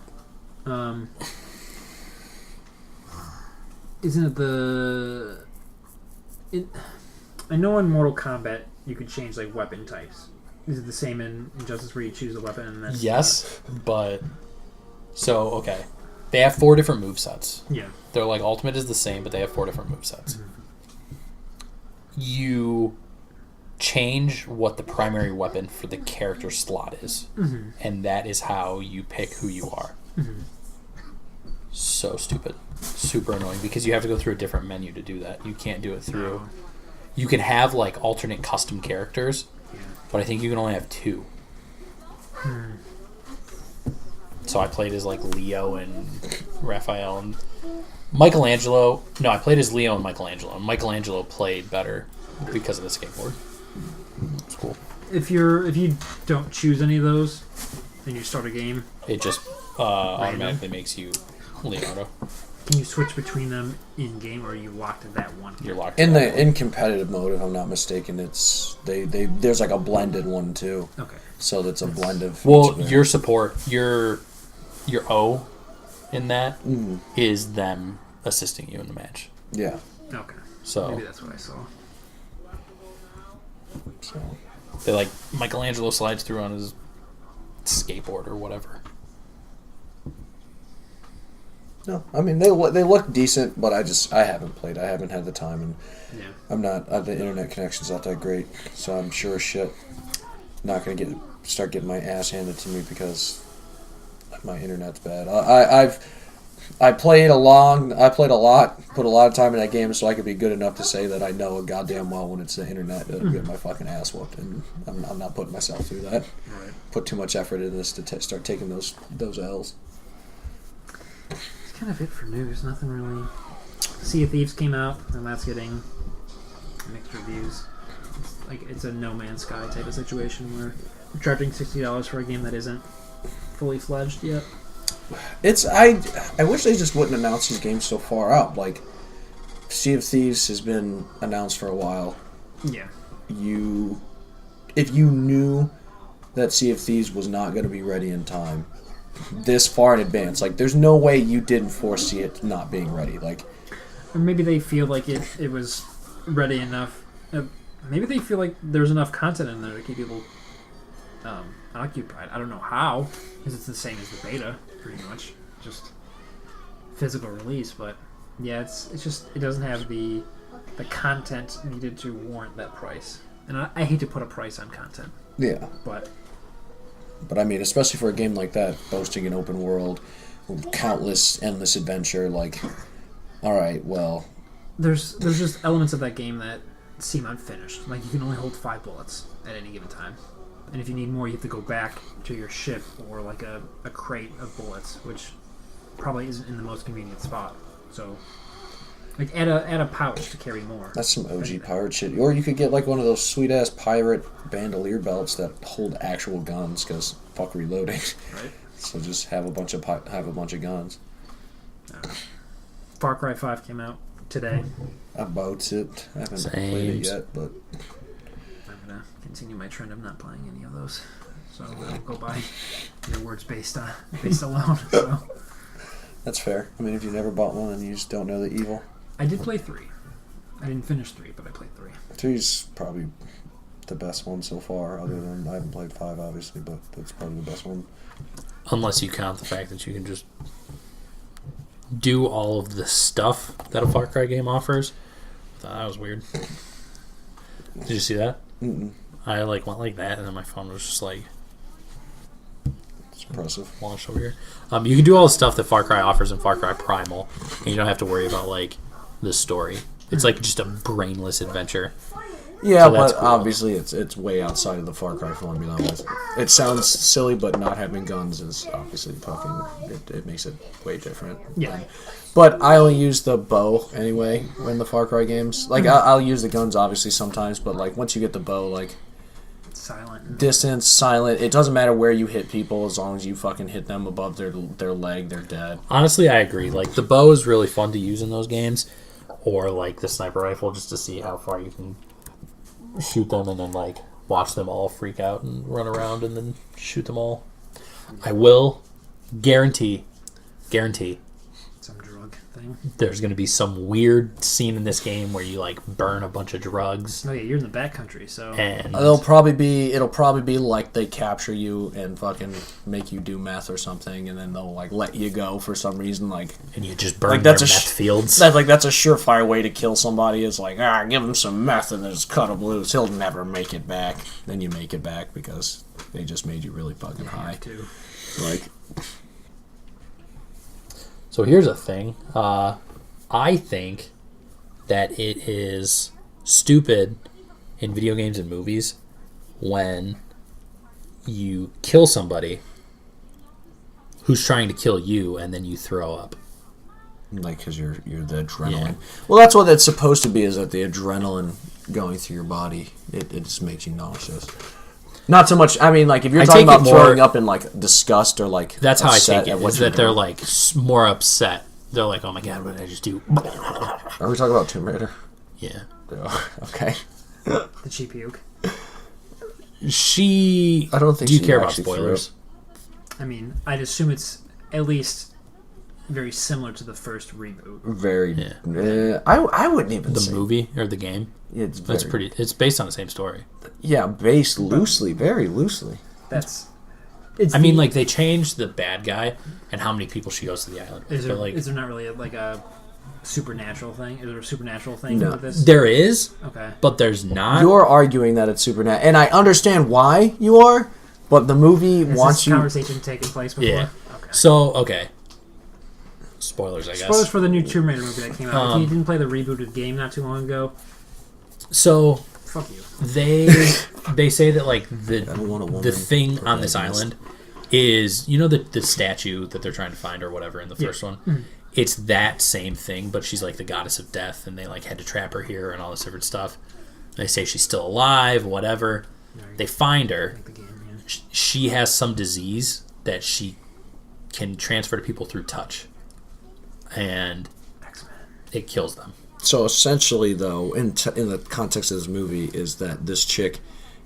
Isn't it the? I know in Mortal Kombat you could change like weapon types. Is it the same in Injustice where you choose a weapon and that's Yes, but so okay, they have 4 different movesets. Yeah. They're like Ultimate is the same, but they have 4 different movesets. You change what the primary weapon for the character slot is, and that is how you pick who you are. So stupid, super annoying because you have to go through a different menu to do that. You can't do it through. You can have like alternate custom characters, but I think you can only have 2. So I played as like Leo and Raphael and Michelangelo. No, I played as Leo and Michelangelo. And Michelangelo played better because of the skateboard. It's cool. If you don't choose any of those, and you start a game, It just automatically makes you Leonardo. can you switch between them in game, or are you locked to that one? You're locked In competitive mode, if I'm not mistaken, it's there's like a blended one too. Okay. So that's a blend of. Well, each of your support, your O in that is them. them assisting you in the match. Yeah. Okay. So Maybe that's what I saw. So they like Michelangelo slides through on his skateboard or whatever. no, I mean they look decent, but I haven't played. I haven't had the time, and Yeah. I'm not. The internet connection's not that great, so I'm sure as shit not gonna start getting my ass handed to me because my internet's bad. I played a lot, put a lot of time in that game, so I could be good enough to say that I know a goddamn well when it's the internet that'll get my fucking ass whooped, and I'm not putting myself through that. Right. Put too much effort into this to start taking those L's. That's kind of it for news. Nothing really. Sea of Thieves came out, and that's getting mixed reviews. It's a No Man's Sky type of situation where you're charging $60 for a game that isn't fully fledged yet. I wish they just wouldn't announce these games so far out. Like, Sea of Thieves has been announced for a while. Yeah. If you knew that Sea of Thieves was not going to be ready in time, this far in advance, like, there's no way you didn't foresee it not being ready. Like, Or maybe they feel like it was ready enough. Maybe they feel like there's enough content in there to keep people occupied. I don't know how, because it's the same as the beta, pretty much, just physical release. But yeah, it's just it doesn't have the content needed to warrant that price. And I hate to put a price on content, yeah. but But I mean, especially for a game like that, boasting an open world, countless, endless adventure, like, alright, well, there's just elements of that game that seem unfinished. Like, you can only hold 5 bullets at any given time. And if you need more, you have to go back to your ship or like a crate of bullets, which probably isn't in the most convenient spot. So, like, add a pouch to carry more. that's some OG pirate shit. Or you could get like one of those sweet ass pirate bandolier belts that hold actual guns, because fuck reloading. Right. So just have a bunch of guns. Far Cry 5 came out today. About it. I haven't played it Same. yet, but I'm gonna continue my trend of not playing any of those. So I'll go by your words based alone. So. that's fair. I mean, if you never bought one and you just don't know the evil. I did play 3. I didn't finish 3, but I played 3. 3's probably the best one so far, other than I haven't played 5, obviously, but that's probably the best one. Unless you count the fact that you can just do all of the stuff that a Far Cry game offers. I thought that was weird. Did you see that? Mm-mm. I went like that, and then my phone was just like It's impressive. launched over here. You can do all the stuff that Far Cry offers in Far Cry Primal, and you don't have to worry about the story. It's like just a brainless adventure. Yeah, So that's but cool. obviously it's way outside of the Far Cry formula. It sounds silly, but not having guns is obviously fucking. It makes it way different. Yeah. But I only use the bow anyway in the Far Cry games. Like I'll use the guns obviously sometimes, but like once you get the bow, like Silent. distance, silent. It doesn't matter where you hit people as long as you fucking hit them above their leg, they're dead. Honestly, I agree. Like, the bow is really fun to use in those games, or like the sniper rifle, just to see how far you can shoot them, and then watch them all freak out and run around, and then shoot them all. I will guarantee Some drug thing. There's going to be some weird scene in this game where you like burn a bunch of drugs. Oh yeah, you're in the backcountry, so And It'll probably be like they capture you and fucking make you do meth or something, and then they'll like let you go for some reason. Like, and you just burn like their that's meth fields. that's a surefire way to kill somebody. Is like, give him some meth and then just cut him loose. He'll never make it back. Then you make it back because they just made you really fucking high. too. Like, So here's a thing. I think that it is stupid in video games and movies when you kill somebody who's trying to kill you and then you throw up. like because you're the adrenaline. Yeah. Well, that's what it's supposed to be. Is that the adrenaline going through your body? It just makes you nauseous. Not so much. I mean, like if you're talking about throwing up in like disgust or like That's how I upset take it. at what Is you're that they're doing. like more upset. They're like, "Oh my god, what did I just do?" Are we talking about Tomb Raider? Yeah. Oh, okay. Did she puke? She. I don't think Do you she care about actually threw spoilers? I mean, I'd assume it's at least very similar to the first reboot. Very. Yeah. I wouldn't even The say movie or the game? It's That's very, pretty. It's based on the same story. Yeah, based loosely, very loosely. That's. It's I mean, like they changed the bad guy and how many people she goes to the island. is there, But, like, is there not really like a supernatural thing? Is there a supernatural thing No. with this? there is, Okay. but there's not. You're arguing that it's supernatural, and I understand why you are, but the movie Has wants this you. conversation taken place before? Yeah. Okay. So okay. Spoilers, I guess. Spoilers for the new Tomb Raider movie that came out. If you Um, didn't play the rebooted game not too long ago, So fuck you. they say that like don't want a woman the thing on this protagonist. island is the statue that they're trying to find or whatever in the first one. It's that same thing, but she's like the goddess of death, and they like had to trap her here and all this different stuff. They say she's still alive, whatever. They find her. Like the game, yeah. She has some disease that she can transfer to people through touch, and X-Men. it kills them. So essentially, though, in the context of this movie, is that this chick,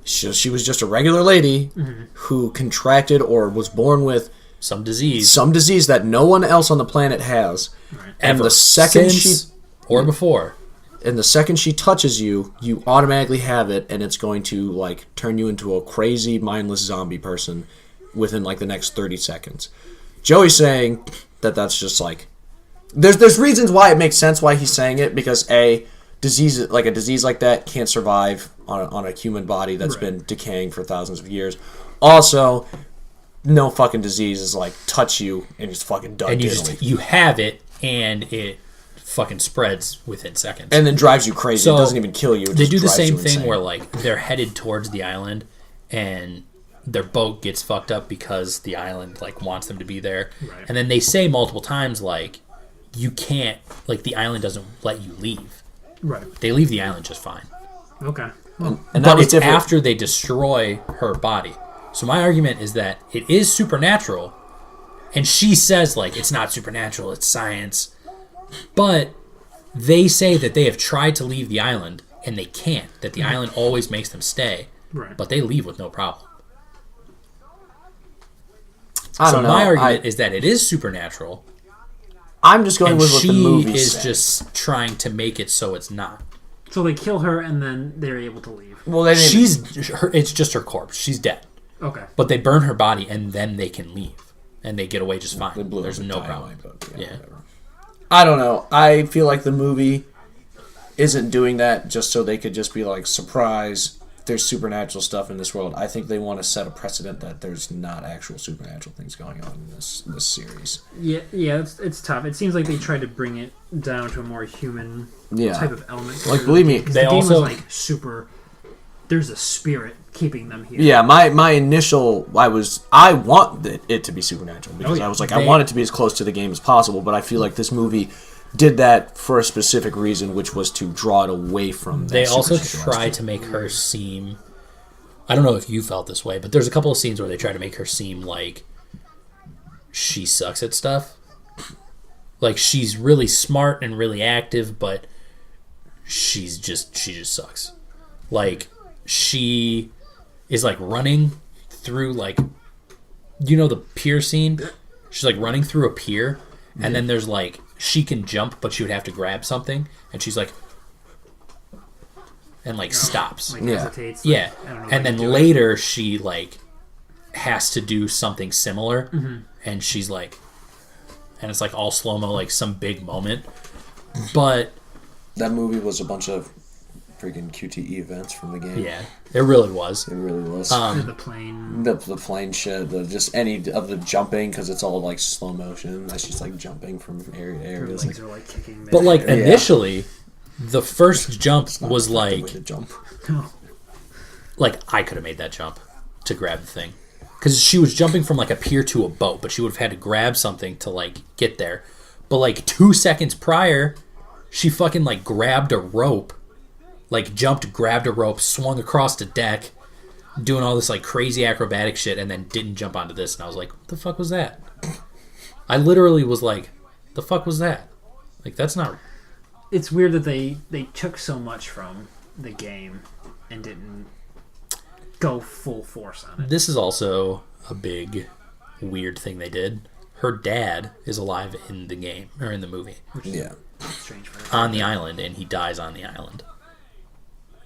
she was just a regular lady who contracted or was born with Some disease. some disease that no one else on the planet has, and ever the second since or before. she touches you, you automatically have it, and it's going to like turn you into a crazy, mindless zombie person within like the next 30 seconds. Joey's saying that that's just like there's reasons why it makes sense why he's saying it, because a disease like that can't survive on a human body that's been decaying for thousands of years. Also, no fucking disease is like touch you and it's fucking done. And diddly. you have it, and it fucking spreads within seconds. And then drives you crazy. So, it doesn't even kill you. It They just do the drives same you thing insane. where like they're headed towards the island, and their boat gets fucked up because the island like wants them to be there. Right. And then they say multiple times like you can't, like the island doesn't let you leave. Right. They leave the island just fine. Okay. Well, and But that was it's different. after they destroy her body. So my argument is that it is supernatural, and she says like it's not supernatural, it's science. But they say that they have tried to leave the island and they can't. That the island always makes them stay, right. but they leave with no problem. I So don't know. my argument is that it is supernatural, I'm just going and with what the she movie is said. just trying to make it so it's not. So they kill her and then they're able to leave. Well, they didn't. It's just her corpse. She's dead, Okay. but they burn her body and then they can leave and they get away just fine. They blew There's up the no dynamite, problem. but Yeah. whatever. I don't know. I feel like the movie isn't doing that just so they could just be like, surprise, there's supernatural stuff in this world. I think they want to set a precedent that there's not actual supernatural things going on in this series. Yeah, it's tough. It seems like they tried to bring it down to a more human Yeah. type of element. Like, believe me, Because they the game also- was like super. There's a spirit keeping them here. Yeah, my initial I want it to be supernatural because I was like I want it to be as close to the game as possible, but I feel like this movie did that for a specific reason, which was to draw it away from that They also supernatural try aspect. to make her seem. I don't know if you felt this way, but there's a couple of scenes where they try to make her seem like she sucks at stuff. Like she's really smart and really active, but she just sucks. Like she is like running through like the pier scene. She's like running through a pier, and then there's like she can jump, but she would have to grab something, and she's like, and like stops. Like Yeah. hesitates. Yeah, I don't know if I and can then do it. later she like has to do something similar, and she's like, and it's like all slow mo, like some big moment. But That movie was a bunch of freaking QTE events from the game. yeah, it really was. It really was. The plane. The plane shit, just any of the jumping, because it's all like slow motion. That's just like jumping from area to Her area. It's legs like, are like kicking. But like Yeah. initially, the first jump was not the way like to jump. I could have made that jump to grab the thing, because she was jumping from like a pier to a boat, but she would have had to grab something to like get there. But like 2 seconds prior, she fucking like grabbed a rope, like jumped, grabbed a rope, swung across the deck, doing all this like crazy acrobatic shit, and then didn't jump onto this. And I was like, what the fuck was that? I literally was like, the fuck was that? Like, that's not... It's weird that they took so much from the game and didn't go full force on it. This is also a big weird thing they did. Her dad is alive in the game, or in the movie, Yeah. Strange for her. on the island, and he dies on the island.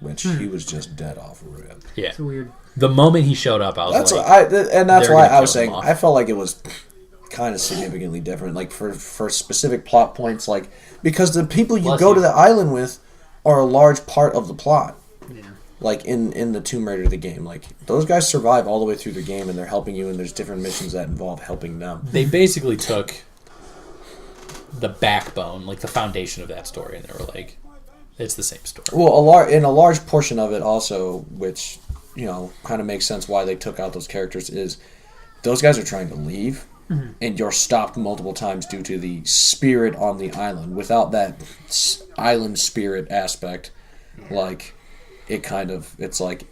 Which he was just dead off rip. Yeah. It's weird. The moment he showed up, I was That's like... and that's they're why gonna I was kill him saying off. I felt like it was kind of significantly different. Like for specific plot points, like because the people you Bless go you. to the island with are a large part of the plot. Yeah. Like in the Tomb Raider the game, like those guys survive all the way through the game, and they're helping you, and there's different missions that involve helping them. They basically took the backbone, like the foundation of that story, and they were like, it's the same story. Well, a large portion of it also, which kind of makes sense why they took out those characters, is those guys are trying to leave, and you're stopped multiple times due to the spirit on the island. Without that island spirit aspect, like it's like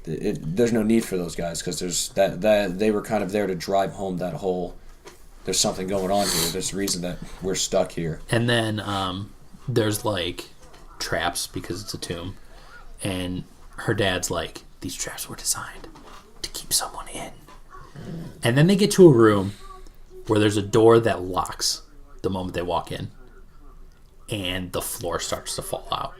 there's no need for those guys, because there's that they were kind of there to drive home that whole there's something going on here. There's a reason that we're stuck here. And then there's like traps because it's a tomb, and her dad's like, these traps were designed to keep someone in. And then they get to a room where there's a door that locks the moment they walk in, and the floor starts to fall out.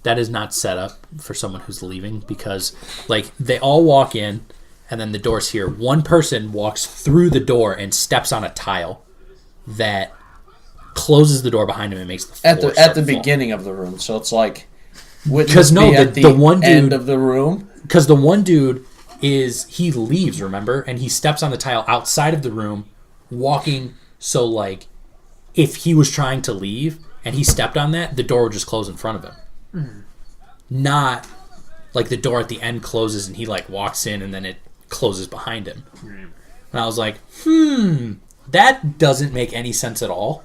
That is not set up for someone who's leaving, because like they all walk in, and then the door's here. One person walks through the door and steps on a tile that closes the door behind him and makes the floor At the start to fall. beginning of the room, so it's like wouldn't 'Cause this no, be the- at the, the one end dude- of the room. Because the one dude he leaves, remember? And he steps on the tile outside of the room, walking, so like, if he was trying to leave and he stepped on that, the door would just close in front of him. Not like the door at the end closes and he like walks in and then it closes behind him. And I was like, that doesn't make any sense at all.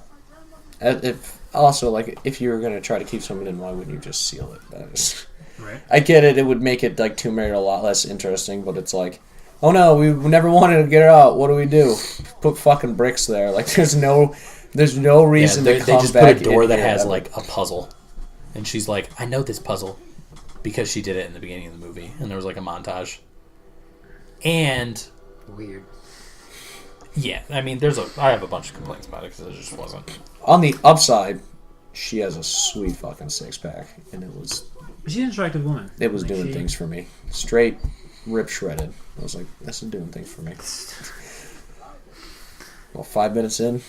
If also, like, if you were going to try to keep someone in, why wouldn't you just seal it? That is, Right. I get it. It would make it like Tomb Raider a lot less interesting, but it's like, oh no, we never wanted to get it out. What do we do? Put fucking bricks there. Like, there's no reason they to come just back put a door in that here has ever. like a puzzle, and she's like, I know this puzzle because she did it in the beginning of the movie, and there was like a montage. And Weird. yeah, I mean, I have a bunch of complaints about it because it just wasn't. On the upside, she has a sweet fucking six pack, and it was She's an attractive woman. It was Like, doing she- things for me. Straight, rip shredded. I was like, this is doing things for me. Well, 5 minutes in,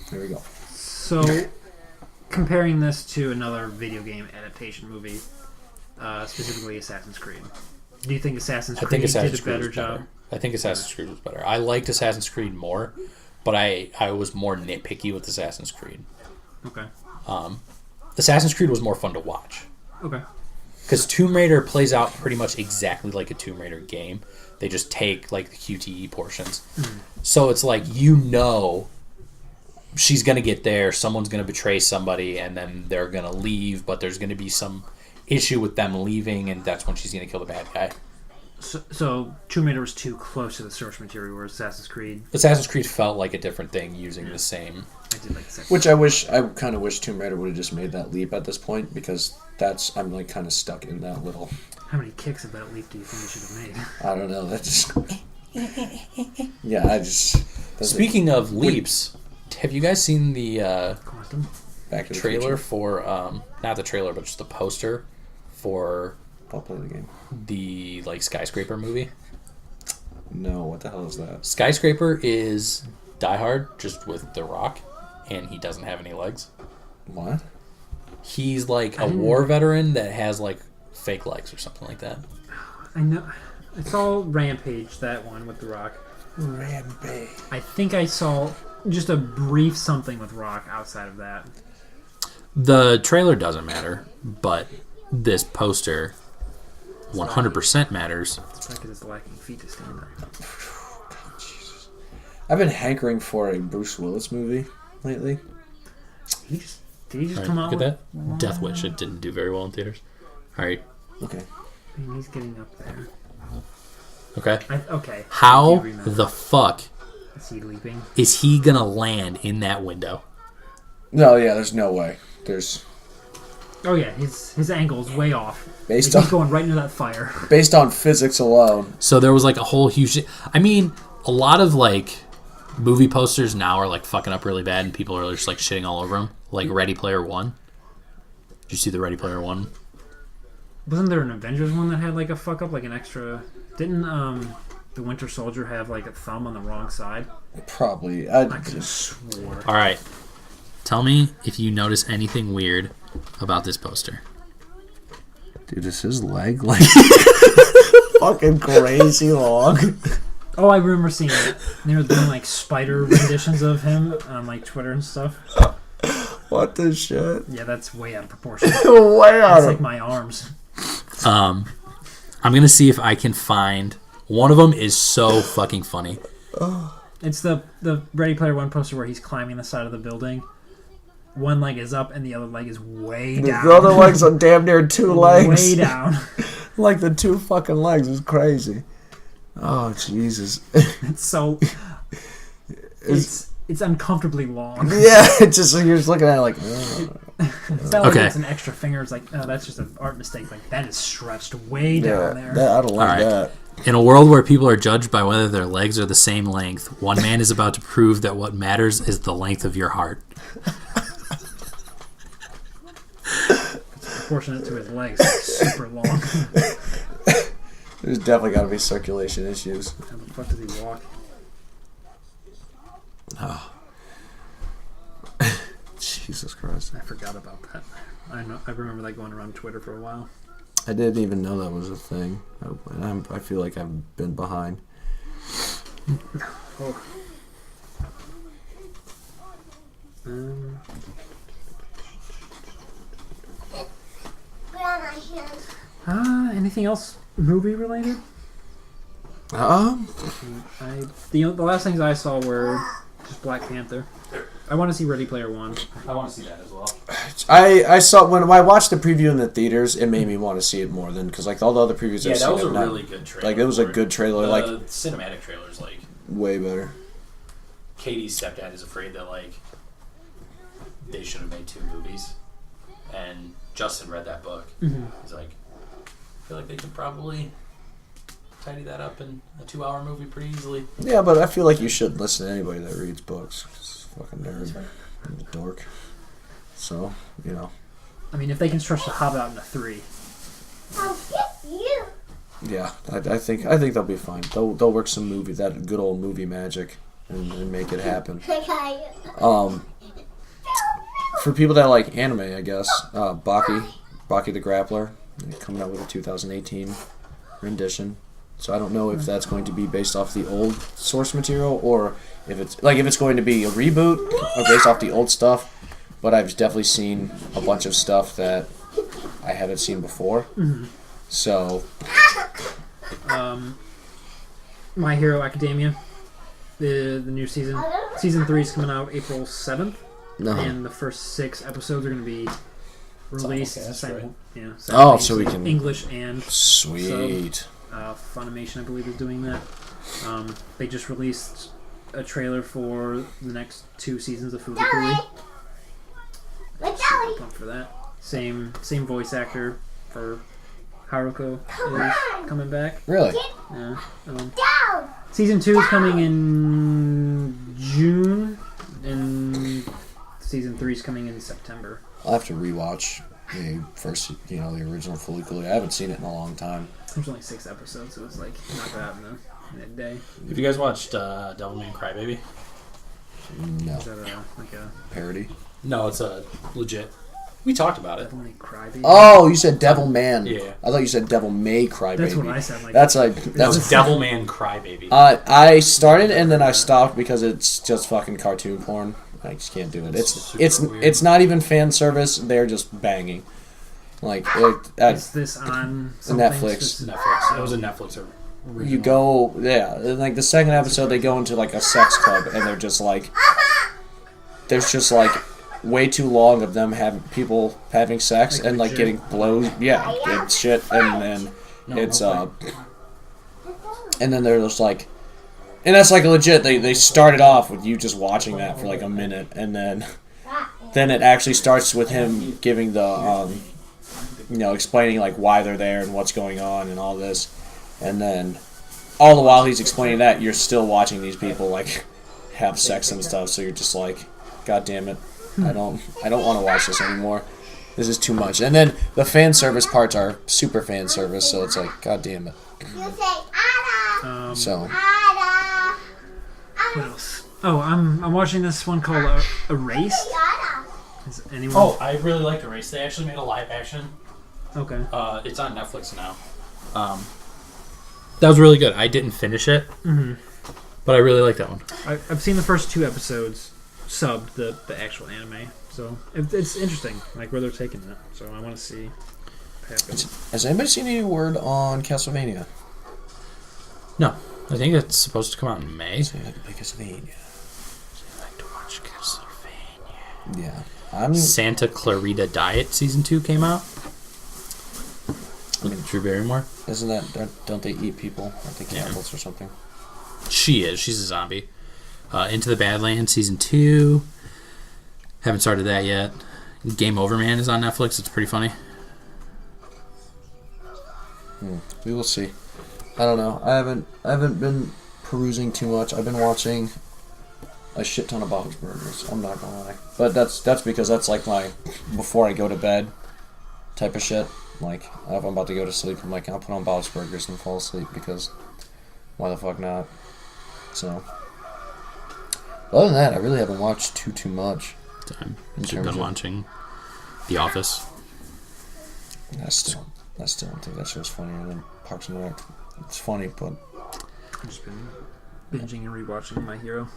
here we go. So, comparing this to another video game adaptation movie, specifically Assassin's Creed, do you think Assassin's I Creed think Assassin's did a Creed better was job? better. I think Assassin's Creed was better. I liked Assassin's Creed more, but I was more nitpicky with Assassin's Creed. Okay. Assassin's Creed was more fun to watch. Okay. Because Tomb Raider plays out pretty much exactly like a Tomb Raider game. They just take like the QTE portions. So it's like, she's going to get there, someone's going to betray somebody, and then they're going to leave, but there's going to be some issue with them leaving, and that's when she's going to kill the bad guy. So Tomb Raider was too close to the source material, whereas Assassin's Creed, Assassin's Creed felt like a different thing using the same. I did like Assassin's Which I kind of wish Tomb Raider would have just made that leap at this point, because I'm like kind of stuck in that little, How many kicks of that leap do you think you should have made? I don't know, that just, Yeah, I just. Speaking of leaps, have you guys seen the Quantum. Back to the trailer Future. for not the trailer, but just the poster for I'll play the game. the skyscraper movie? No, what the hell is that? Skyscraper is Die Hard just with The Rock, and he doesn't have any legs. What? He's like a war veteran that has like fake legs or something like that. I know. I saw Rampage, that one with The Rock. Rampage. I think I saw just a brief something with Rock outside of that. The trailer doesn't matter, but this poster 100% matters. It's because it's lacking feet to stand up. I've been hankering for a Bruce Willis movie lately. Did he just All right, come out look at with... that. Death Wish. It didn't do very well in theaters. All right. Okay. I mean, he's getting up there. Okay. Okay. How I do remember. the fuck Is he leaping? is he gonna land in that window? No, yeah, there's no way. There's Oh yeah, his angle's way off. Based He's on- going right into that fire. based on physics alone. So there was like a whole huge. I mean, a lot of like movie posters now are like fucking up really bad, and people are just like shitting all over them. Like Ready Player One. Did you see the Ready Player One? Wasn't there an Avengers one that had like a fuck up, like an extra? Didn't the Winter Soldier have like a thumb on the wrong side? Probably. I could have swore. All right. Tell me if you notice anything weird about this poster. Dude, is his leg like fucking crazy long? Oh, I remember seeing it. They were doing like spider renditions of him on like Twitter and stuff. What the shit? Yeah, that's way out of proportion. Way out That's of like my arms. I'm gonna see if I can find one of them. Is so fucking funny. It's the Ready Player One poster where he's climbing the side of the building. One leg is up and the other leg is way down. The other leg's on damn near two legs. Way down. Like the two fucking legs is crazy. Oh Jesus. It's so. It's uncomfortably long. Yeah, it's just you're just looking at it like. It's not like Okay. it's an extra finger. It's like, oh, that's just an art mistake. Like that is stretched way Yeah, down there. I don't like All right. that. In a world where people are judged by whether their legs are the same length, one man is about to prove that what matters is the length of your heart. Proportionate to his legs, like, super long. There's definitely got to be circulation issues. How the fuck does he walk? Oh. Jesus Christ. I forgot about that. I remember that going around Twitter for a while. I didn't even know that was a thing. I feel like I've been behind. Oh. Anything else movie related? The last things I saw were just Black Panther. I want to see Ready Player One. I want to see that as well. I saw when I watched the preview in the theaters, it made me want to see it more than because like all the other previews Yeah, I've that seen was a have not- really good trailer. like it was a for good trailer, The like cinematic trailer's like way better. Katie's stepdad is afraid that like they should have made two movies, and Justin read that book. Mm-hmm. He's like, I feel like they could probably tidy that up in a 2-hour movie pretty easily. Yeah, but I feel like you shouldn't listen to anybody that reads books. It's a fucking nerd, and a dork. So you know. I mean, if they can stretch The Hobbit out into 3. I'll get you. Yeah, I think they'll be fine. They'll work some movie that good old movie magic and make it happen. For people that like anime, I guess Baki the Grappler coming out with a 2018 rendition. So I don't know if that's going to be based off the old source material or if it's going to be a reboot or based off the old stuff. But I've definitely seen a bunch of stuff that I haven't seen before. Mm-hmm. So My Hero Academia, the new season. Season 3 is coming out April 7th. no. And the first 6 episodes are going to be released. simulcast, right? Yeah. Oh, so we can- English and Sweet. Funimation, I believe, is doing that. They just released a trailer for the next 2 seasons of Fooly. Look, Ellie. Pumped for that. Same voice actor for Haruko is coming back. Really? Yeah. Down. Season 2 is coming in June, and season 3 is coming in September. I'll have to rewatch the first, the original Fully Cooley. I haven't seen it in a long time. There's only 6 episodes, so it's like not that in a day. Have you guys watched Devilman Crybaby? No. Is that like a Parody? No, it's a legit. We talked about it. Devilman Crybaby? Oh, you said Devil Man. Yeah. I thought you said Devil May Cry Baby. That's what I said. Like, That's like that That was. was Devilman Crybaby. I started and then I stopped because it's just fucking cartoon porn. I just can't do it. Super It's weird. not even fan service. They're just banging. Like is this on something Netflix. specific? Netflix. It was a Netflix original. you go, yeah. And like the second episode, they go into like a sex club and they're just like, there's just like way too long of them people having sex Like and like legit? getting blows. Yeah, it's shit. And then it's and then they're just like, and that's like legit. They started off with you just watching that for like a minute, and then it actually starts with him giving the explaining like why they're there and what's going on and all this, and then all the while he's explaining that, you're still watching these people like have sex and stuff. So you're just like, God damn it, I don't want to watch this anymore. This is too much. And then the fan service parts are super fan service, so it's like, God damn it. You say Ada. So Ada. What else? Oh, I'm watching this one called Erased. Ada. Is anyone? Oh, I really liked Erase. They actually made a live action. Okay. It's on Netflix now. That was really good. I didn't finish it, but I really like that one. I've seen the first 2 episodes, subbed the actual anime, so it's interesting, like where they're taking it. So I want to see what happens. has anybody seen any word on Castlevania? No, I think it's supposed to come out in May. Castlevania. I like to watch Castlevania. Yeah. I'm Santa Clarita Diet Season 2 came out. With Drew Barrymore. Isn't that, don't they eat people? I think cannibals or something. She is. She's a zombie. Into the Badlands Season 2. Haven't started that yet. Game Over Man is on Netflix. It's pretty funny. We will see. I don't know. I haven't been perusing too much. I've been watching a shit ton of Bob's Burgers. I'm not gonna lie, but that's because that's like my before I go to bed type of shit. Like if I'm about to go to sleep, I'm like, I'll put on Bob's Burgers and fall asleep because why the fuck not? So other than that, I really haven't watched too much. I've been watching The Office. I still don't think that show's funnier than Parks and Rec. It's funny, but I've just been binging and rewatching My Hero.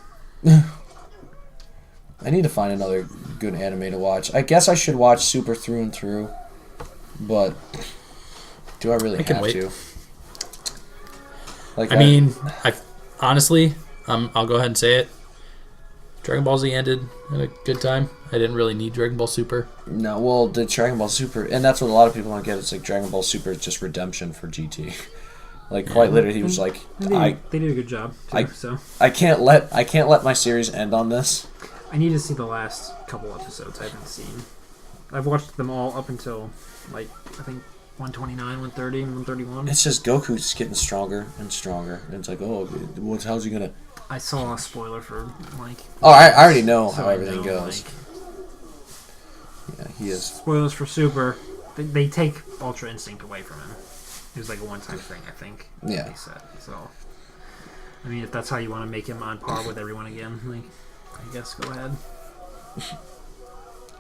I need to find another good anime to watch. I guess I should watch Super Through and Through, but do I really can have wait. to? Like, I mean, honestly, I'll go ahead and say it. Dragon Ball Z ended at a good time. I didn't really need Dragon Ball Super. no, well, the Dragon Ball Super, and that's what a lot of people don't get. It's like Dragon Ball Super is just redemption for GT. Like quite literally, he was like, They did a good job too. So I can't let my series end on this. I need to see the last couple episodes I haven't seen. I've watched them all up until like I think 129, 130, 131. It's just Goku's just getting stronger and stronger, and it's like, oh, how's he gonna? I saw a spoiler for like. Oh, I already know so how I everything know, goes. like, Yeah, he is. spoilers for Super. They take Ultra Instinct away from him. It was like a one-time thing, I think. Yeah. They said so. I mean, if that's how you want to make him on par with everyone again, like, I guess go ahead.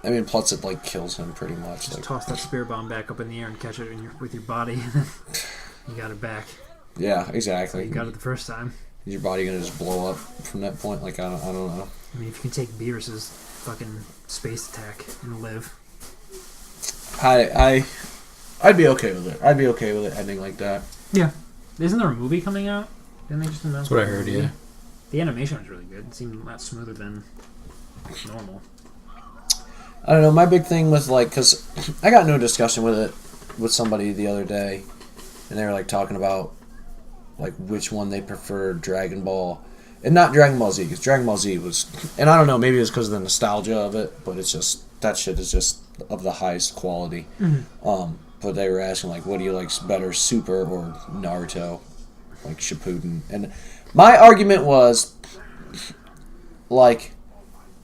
I mean, plus it like kills him pretty much. Just Like, toss that spear bomb back up in the air and catch it with your body, and then you got it back. yeah, exactly. You got it the first time. Is your body gonna just blow up from that point? Like, I don't know. I mean, if you can take Beerus's fucking space attack and live. I'd be okay with it. I'd be okay with it ending like that. Yeah. Isn't there a movie coming out? Didn't they just announce? That's what I a heard, movie? yeah. The animation was really good. It seemed a lot smoother than normal. I don't know. My big thing was like, because I got into a discussion with it with somebody the other day, and they were like talking about like which one they preferred, Dragon Ball, and not Dragon Ball Z, because Dragon Ball Z was, and I don't know, maybe it's because of the nostalgia of it, but it's just that shit is just of the highest quality. But they were asking like, what do you like better, Super or Naruto, like Shippuden? And My argument was, like...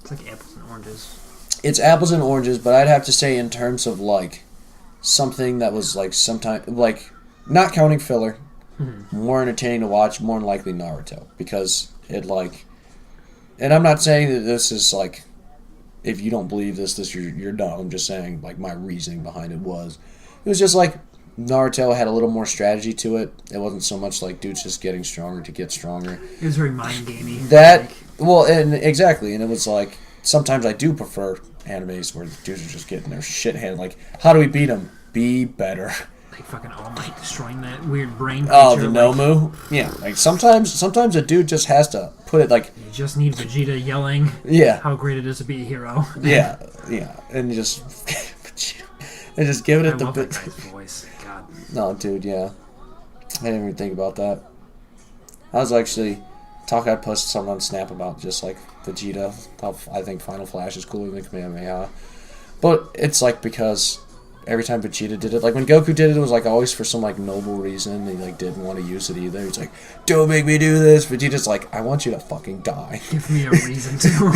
It's like apples and oranges. It's apples and oranges, but I'd have to say in terms of, like, something that was, like, sometime... Like, not counting filler, more entertaining to watch, more than likely Naruto. Because it, like... And I'm not saying that this is, like... If you don't believe this you're dumb. I'm just saying, like, my reasoning behind it was... It was just, like, Naruto had a little more strategy to it. It wasn't so much, like, dudes just getting stronger to get stronger. It was very mind-gamey. That... Well, and exactly. And it was, like... Sometimes I do prefer animes where the dudes are just getting their shit handed. Like, how do we beat them? Be better. Like fucking All Might destroying that weird brain creature. Oh, the Nomu? Yeah. Like, sometimes a dude just has to put it, like... You just need Vegeta yelling how great it is to be a hero. Yeah. And just... and just give it I at the... love that guy's voice. God. No, dude, yeah. I didn't even think about that. I was actually... I posted something on Snap about just, like, Vegeta. I think Final Flash is cooler than Kamehameha. But it's, like, because every time Vegeta did it, like, when Goku did it, it was, like, always for some, like, noble reason. He, like, didn't want to use it either. He's like, don't make me do this. Vegeta's like, I want you to fucking die. Give me a reason to.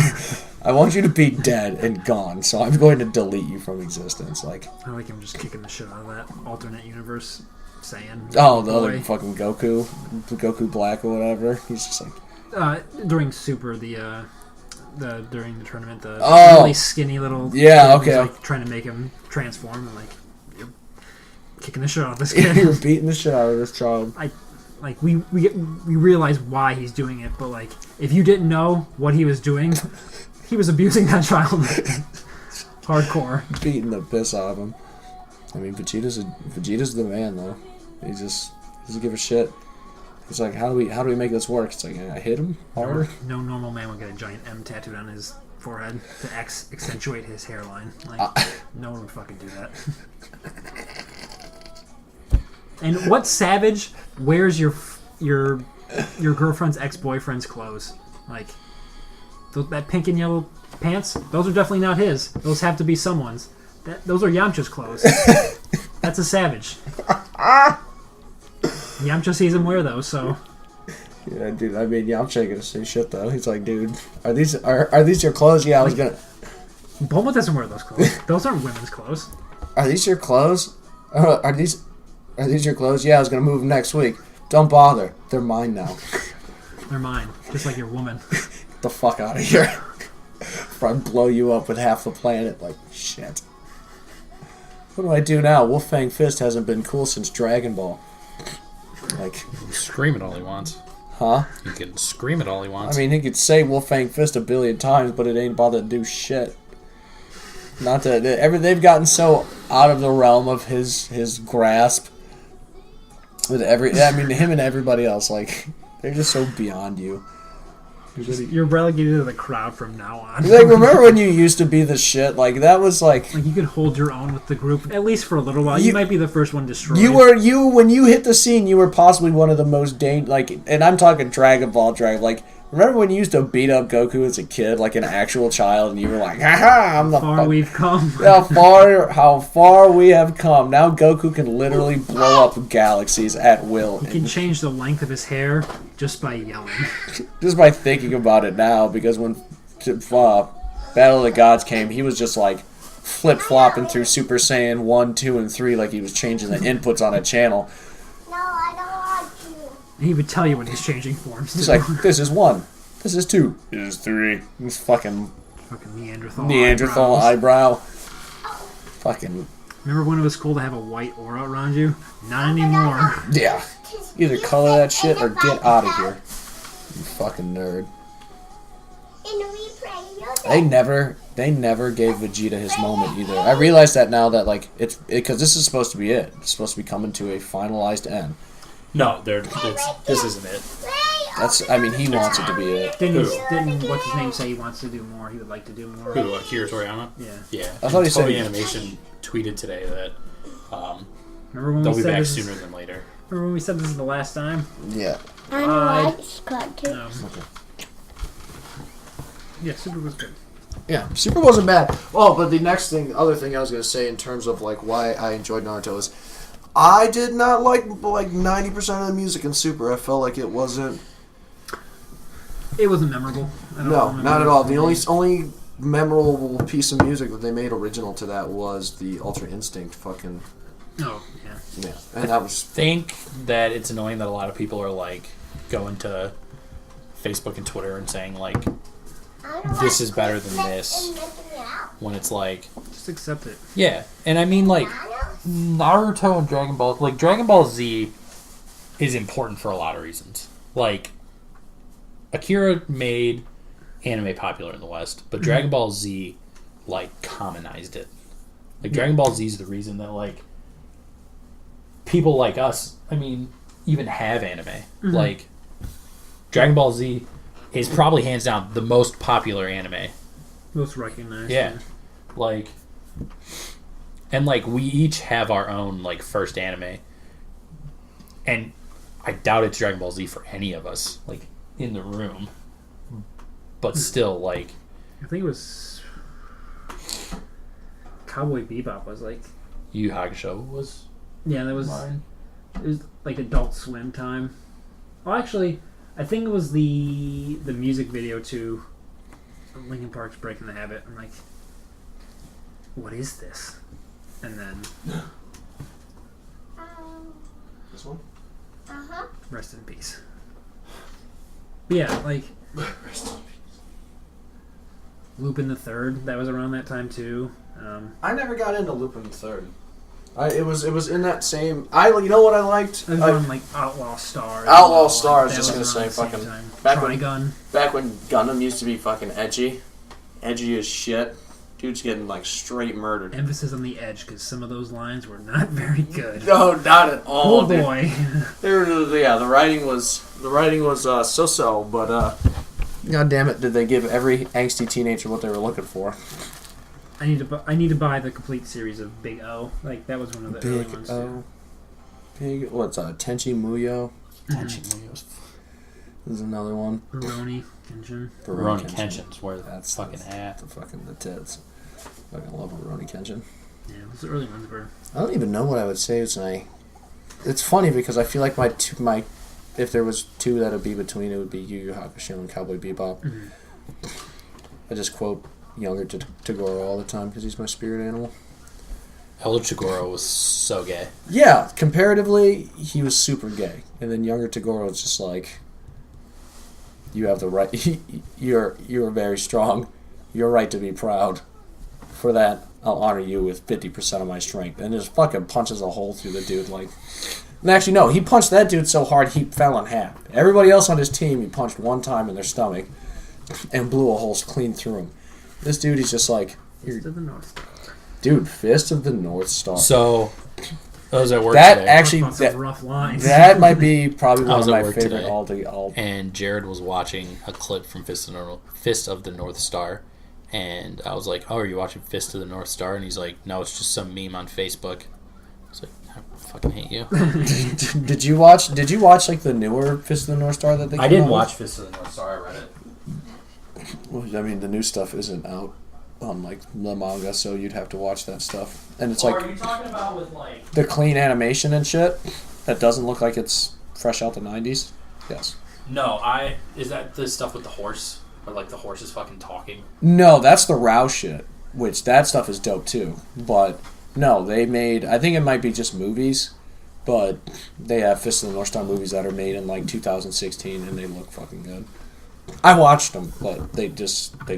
I want you to be dead and gone, so I'm going to delete you from existence. Like, I like him just kicking the shit out of that alternate universe Saiyan. Oh, the other fucking Goku Black or whatever. He's just like... during Super, during the tournament, the really skinny little kid was, like, trying to make him transform, and like you're kicking the shit out of this kid. You're beating the shit out of this child. We realize why he's doing it, but like if you didn't know what he was doing, he was abusing that child. Hardcore. Beating the piss out of him. I mean, Vegeta's the man though. He just doesn't give a shit. He's like, how do we make this work? It's like, I hit him harder. No normal man would get a giant M tattooed on his forehead to accentuate his hairline. Like, no one would fucking do that. And what savage wears your girlfriend's ex-boyfriend's clothes? Like, that pink and yellow pants? Those are definitely not his. Those have to be someone's. Those are Yamcha's clothes. That's a savage. Yamcha sees him wear those, so... Yeah, dude, I mean, Yamcha ain't gonna say shit, though. He's like, dude, are these your clothes? Yeah, I was gonna... Bulma doesn't wear those clothes. Those aren't women's clothes. Are these your clothes? Are these your clothes? Yeah, I was gonna move them next week. Don't bother. They're mine now. They're mine, just like your woman. Get the fuck out of here. Or I'd blow you up with half the planet. Like, shit. What do I do now? Wolfang Fist hasn't been cool since Dragon Ball. Like, scream it all he wants. Huh? He can scream it all he wants. I mean, he could say Wolfang Fist a billion times, but it ain't bothered to do shit. Not that they've gotten so out of the realm of his grasp. With him and everybody else, like, they're just so beyond you. You're relegated to the crowd from now on. Like, remember when you used to be the shit? Like, that was like you could hold your own with the group at least for a little while. You might be the first one destroyed. When you hit the scene, you were possibly one of the most and I'm talking Dragon Ball Dragon. Like, remember when you used to beat up Goku as a kid, like an actual child, and you were like, "Ha I'm the far we've come." How far we have come. Now Goku can literally blow up galaxies at will. He can change the length of his hair just by yelling. Just by thinking about it now, because when Battle of the Gods came, he was just like flip-flopping through Super Saiyan 1, 2, and 3 like he was changing the inputs on a channel. No, I don't want you. He would tell you when he's changing forms. He's like, this is 1. This is 2. This is 3. He's fucking Neanderthal eyebrow. Fucking... Remember when it was cool to have a white aura around you? Not anymore. Yeah. Either color that shit or get out of here. You fucking nerd. They never gave Vegeta his moment either. I realize that now that, like, because this is supposed to be it. It's supposed to be coming to a finalized end. No, this isn't it. He wants it to be it. Didn't what's his name say he wants to do more? He would like to do more. Who? Akira Toriyama? Yeah. I thought he said Animation tweeted today that they'll be back sooner than later. Remember when we said this is the last time? Yeah. I watched cartoon. No. Yeah, Super was good. Yeah, Super wasn't bad. Oh, but the other thing I was going to say in terms of, like, why I enjoyed Naruto is I did not like 90% of the music in Super. I felt like it wasn't... It wasn't memorable. I don't No, remember not at all. The it. only memorable piece of music that they made original to that was the Ultra Instinct fucking... Oh, yeah. Yeah, and that was... Think that it's annoying that a lot of people are like going to Facebook and Twitter and saying like this is better than this when it's like Just accept it. yeah. And I mean like Naruto and Dragon Ball, like Dragon Ball Z is important for a lot of reasons. Like Akira made anime popular in the West, but Dragon Ball Z like commonized it. Like Dragon Ball Z is the reason that like people like us, I mean, even have anime. Like Dragon Ball Z is probably hands down the most popular anime. Most recognized. Yeah. Like, and like we each have our own like first anime, and I doubt it's Dragon Ball Z for any of us like in the room, but still like I think it was Cowboy Bebop was like Yu Yu Hakusho was that was mine. it was like Adult Swim time. Well, actually, I think it was the music video to Linkin Park's Breaking the Habit. I'm like, what is this? And then This one? rest in peace. But yeah, like Lupin the Third. That was around that time too. I never got into Lupin the Third. It was in that same... You know what I liked? It was on like Outlaw Star. Outlaw Star, I was That just gonna around say, the same fucking... time. Back when, Trigun. back when Gundam used to be fucking edgy. Edgy as shit. Dude's getting, like, straight murdered. Emphasis on the edge, because some of those lines were not very good. No, not at all. Oh boy. The writing was so-so, but god damn it, did they give every angsty teenager what they were looking for? I need to buy the complete series of Big O. Like that was one of the early ones too. What's Tenchi Muyo? Tenchi Muyo's There's another one. Rurouni Kenshin. Rurouni Kenshin's where That's fucking at. the tits. Fucking love Rurouni Kenshin. Yeah, those early ones were. I don't even know what I would say is It's funny because I feel like my if there was two that would be between, it would be Yu Yu Hakusho and Cowboy Bebop. I just quote younger Tagoro all the time because he's my spirit animal. Elder Chigoro was so gay. Yeah, comparatively, he was super gay, and then younger Tagoro was just like, you have the right. You're very strong. You're right to be proud. For that, I'll honor you with 50% of my strength. And just fucking punches a hole through the dude like. And actually, no, he punched that dude so hard he fell in half. Everybody else on his team, he punched one time in their stomach, and blew a hole clean through him. This dude, he's just like, Fist of the North Star. dude, Fist of the North Star. So, I was at work That today. actually, Talk about some rough lines. that might be probably I one was of at my work favorite today. And Jared was watching a clip from Fist of the North Star. And I was like, oh, are you watching Fist of the North Star? And he's like, no, it's just some meme on Facebook. I was like, I fucking hate you. Did you watch like the newer Fist of the North Star that they? I didn't watch Fist of the North Star. I read it. Well, I mean, the new stuff isn't out on like the manga, so you'd have to watch that stuff. And it's Or like are you talking about with like the clean animation and shit that doesn't look like it's fresh out the '90s. Yes. No, is that the stuff with the horse? Or like the horse is fucking talking? No, that's the Rao shit, which that stuff is dope too. But no, they made. I think it might be just movies, but they have Fist of the North Star movies that are made in like 2016, and they look fucking good. I watched them, but they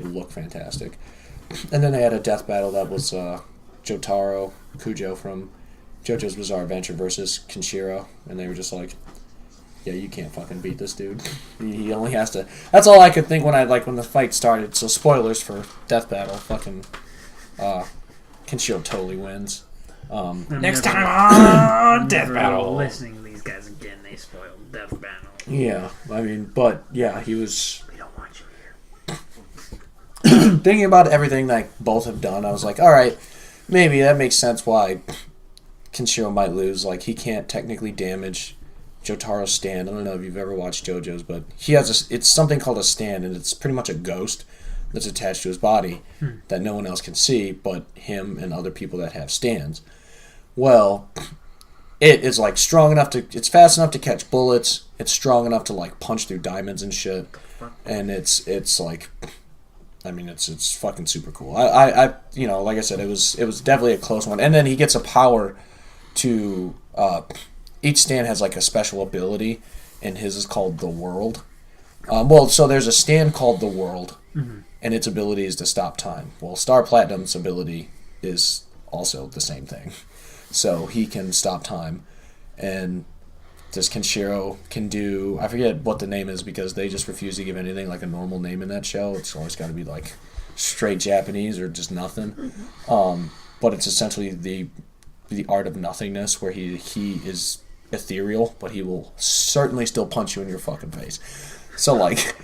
look fantastic. And then they had a death battle that was Jotaro Kujo from JoJo's Bizarre Adventure versus Kenshiro, and they were just like, yeah, you can't fucking beat this dude. He only has to. That's all I could think when the fight started. So spoilers for Death Battle. Fucking Kenshiro totally wins. Next time on Death Battle. Listening to these guys again, they spoiled Death Battle. Yeah, I mean, but yeah, he was. We don't want you here. Thinking about everything that both have done, I was like, all right, maybe that makes sense why Kenshiro might lose. Like, he can't technically damage Jotaro's stand. I don't know if you've ever watched JoJo's, but he has it's something called a stand, and it's pretty much a ghost that's attached to his body that no one else can see but him and other people that have stands. Well, it is like strong enough to, it's fast enough to catch bullets. It's strong enough to like punch through diamonds and shit. and it's like, I mean, it's fucking super cool. I like I said, it was definitely a close one. And then he gets a power to each stand has like a special ability, and his is called the World. So there's a stand called the World, and its ability is to stop time. Well, Star Platinum's ability is also the same thing, so he can stop time, and this Kenshiro can do, I forget what the name is because they just refuse to give anything like a normal name in that show. It's always got to be like straight Japanese or just nothing. But it's essentially the art of nothingness, where he is ethereal, but he will certainly still punch you in your fucking face. So like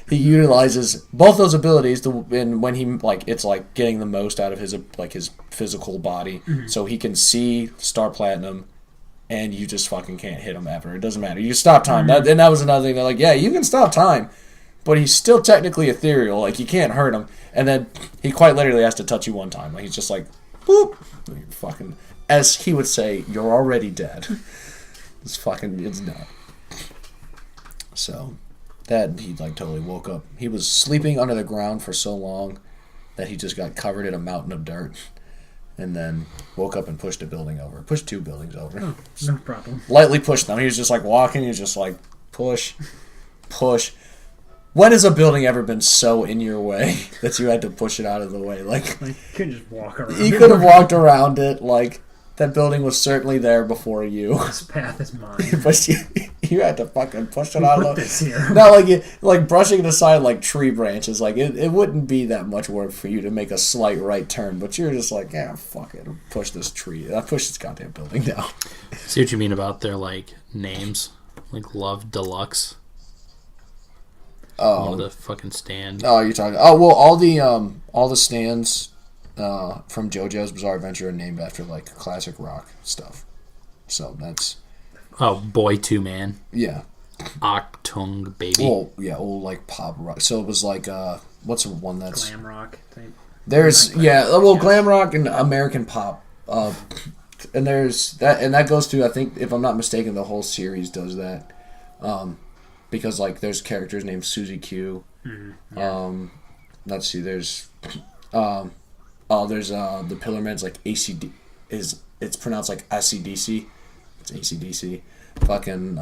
he utilizes both those abilities and when he like it's like getting the most out of his physical body. So he can see Star Platinum, and you just fucking can't hit him ever. It doesn't matter. You stop time. And that was another thing. They're like, yeah, you can stop time, but he's still technically ethereal. Like, you can't hurt him. And then he quite literally has to touch you one time. Like, he's just like, boop. You're fucking, as he would say, you're already dead. It's not. So, that, he, like, totally woke up. He was sleeping under the ground for so long that he just got covered in a mountain of dirt. And then woke up and pushed a building over. Pushed 2 buildings over. Oh, no problem. Lightly pushed them. He was just like walking. He was just like, push. When has a building ever been so in your way that you had to push it out of the way? Like you couldn't just walk around. You could have walked around it. Like, that building was certainly there before you. This path is mine. But you had to fucking push it out of the way. This here. Not like brushing it aside like tree branches. Like, it wouldn't be that much work for you to make a slight right turn. But you're just like, yeah, fuck it. Push this tree. I push this goddamn building down. See what you mean about their, like, names? Like, Love Deluxe. All the fucking stand. Oh, you're talking. Oh, well, all the stands from JoJo's Bizarre Adventure are named after like classic rock stuff. So that's. Oh, Boy 2 Man. Yeah. Octung Baby. Well, yeah, old like pop rock. So it was like what's the one that's glam rock type. There's glam rock and American pop. And there's that, and that goes to, I think, if I'm not mistaken, the whole series does that. Because like there's characters named Suzy Q. Mm-hmm. Yeah. Let's see, there's the Pillarmen's like ACD it's pronounced like ACDC. It's ACDC. Fucking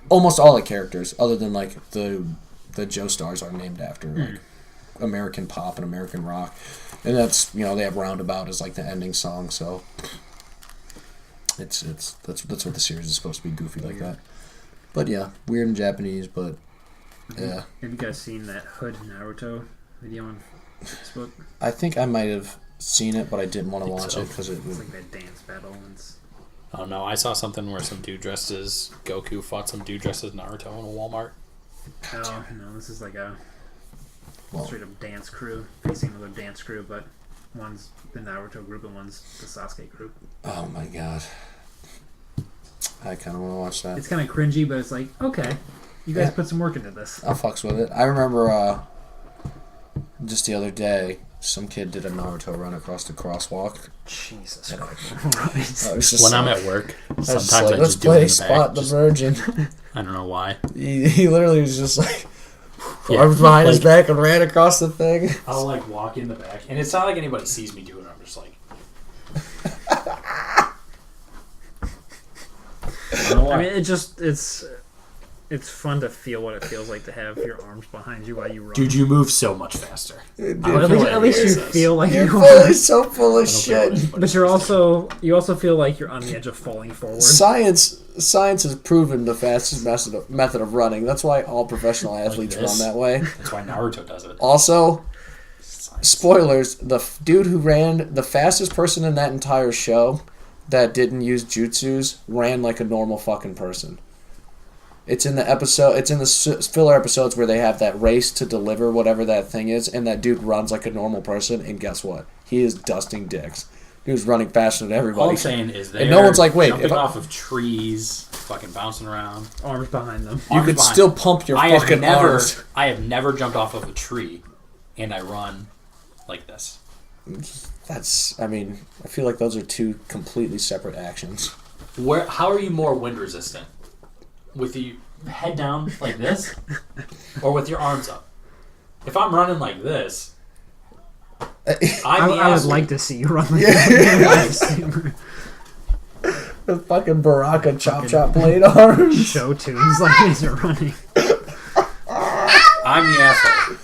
almost all the characters other than like the Joestars are named after like American pop and American rock. And that's, they have Roundabout as like the ending song, so that's what the series is supposed to be, goofy like that. But yeah, weird in Japanese, but yeah. Have you guys seen that Hood Naruto video on Facebook? I think I might have seen it, but I didn't want to watch it because it's like that dance battle. Oh no, I saw something where some dude dressed as Goku fought some dude dressed as Naruto in a Walmart. Oh no, this is like a straight up dance crew facing another dance crew, but one's the Naruto group and one's the Sasuke group. Oh my god. I kind of want to watch that. It's kind of cringy, but it's like, okay, you guys put some work into this. I'll fucks with it. I remember just the other day, some kid did a Naruto run across the crosswalk. Jesus Christ. When I'm at work, sometimes I let's just do it in play the Spot back. the Virgin. I don't know why. He literally was just like, Yeah, behind his back and ran across the thing. I'll like walk in the back, and it's not like anybody sees me doing it. I'm just like, I mean, it's fun to feel what it feels like to have your arms behind you while you run. dude, you move so much faster. At least you feel like You're you so full of shit. But you also feel like you're on the edge of falling forward. Science has proven the fastest method of running. That's why all professional athletes run that way. That's why Naruto does it. Also, spoilers, the dude who ran, the fastest person in that entire show that didn't use jutsus ran like a normal fucking person. It's in the episode. It's in the filler episodes where they have that race to deliver whatever that thing is, and that dude runs like a normal person. And guess what? He is dusting dicks. He was running faster than everybody. All I'm saying is, and no one's like, wait, jumping off of trees, fucking bouncing around, arms behind them. You could still pump your fucking arms. I have never jumped off of a tree, and I run like this. I feel like those are two completely separate actions. How are you more wind resistant? With head down like this, or with your arms up. If I'm running like this, I would like to see you run like that. The fucking Baraka chop blade arms. Show tunes like these are running. I'm the asshole.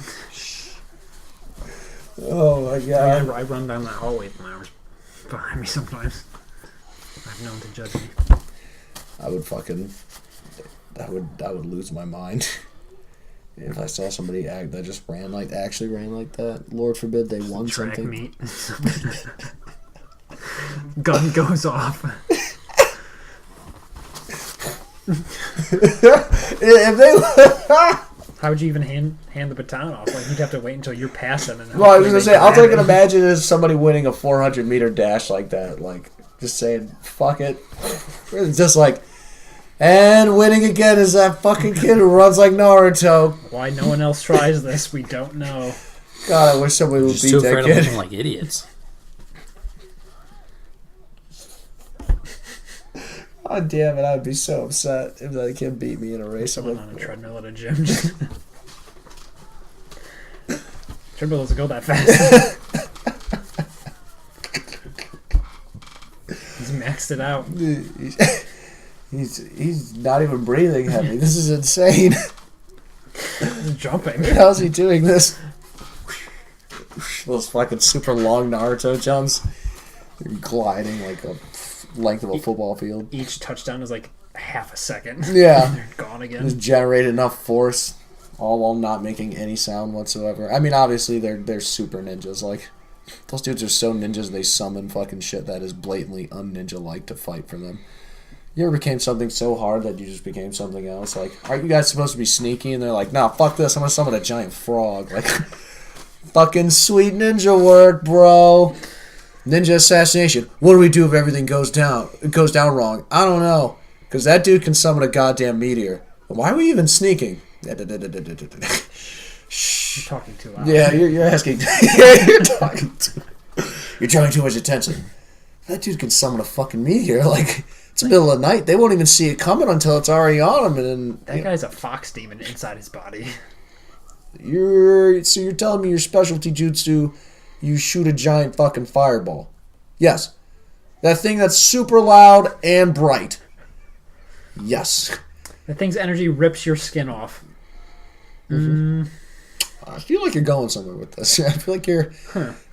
Oh my god. I run down that hallway with my arms behind me sometimes. I've known to judge me. I would lose my mind if I saw somebody that just actually ran like that. Lord forbid they won Track something. meet. Gun goes off. If they How would you even hand the baton off? Like, you'd have to wait until you're past them. And well, I was gonna say, I'll take an imagine. imagine as somebody winning a 400-meter dash like that, like just saying "fuck it," it's just like, and winning again is that fucking kid who runs like Naruto. Why no one else tries this, we don't know. God, I wish somebody would Just beat too that afraid of kid. looking like idiots. Oh damn it! I'd be so upset if that kid beat me in a race. I'm Someone on a like, treadmill at a gym. Treadmill doesn't go that fast. He's maxed it out. he's not even breathing heavy. This is insane. He's jumping. How's he doing this? Those fucking super long Naruto jumps, gliding like a length of a football field. Each touchdown is like half a second. Yeah. They're gone again. Just generate enough force, all while not making any sound whatsoever. I mean, obviously they're super ninjas. Like, those dudes are so ninjas they summon fucking shit that is blatantly un-ninja-like to fight for them. You ever became something so hard that you just became something else? Like, aren't you guys supposed to be sneaky? And they're like, nah, fuck this, I'm gonna summon a giant frog. Like, fucking sweet ninja work, bro. Ninja assassination. What do we do if everything goes down? It goes down wrong. I don't know. Because that dude can summon a goddamn meteor. Why are we even sneaking? You're talking too loud. Yeah, you're asking. You're talking too. You're drawing too much attention. That dude can summon a fucking meteor. Like, it's the middle of the night. They won't even see it coming until it's already on him. And then That guy's a fox demon inside his body. you're telling me your specialty jutsu, you shoot a giant fucking fireball. Yes. That thing that's super loud and bright. Yes. The thing's energy rips your skin off. I feel like you're going somewhere with this. I feel like you're...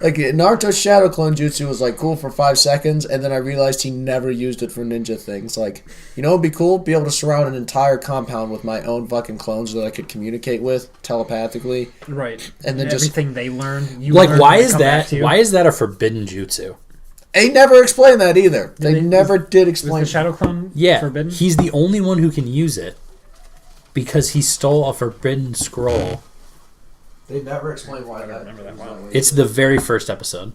Like, Naruto's Shadow Clone Jutsu was, like, cool for 5 seconds, and then I realized he never used it for ninja things. Like, you know what would be cool? Be able to surround an entire compound with my own fucking clones that I could communicate with telepathically. Right. And then just... everything they learn, you Like, learn why when they is come back that? to you. Why is that a forbidden jutsu? They never explained that either. They never did Was explain the Shadow Clone Yeah, forbidden? he's the only one who can use it because he stole a forbidden scroll. They never explained why that. remember that. Wow. It's the very first episode.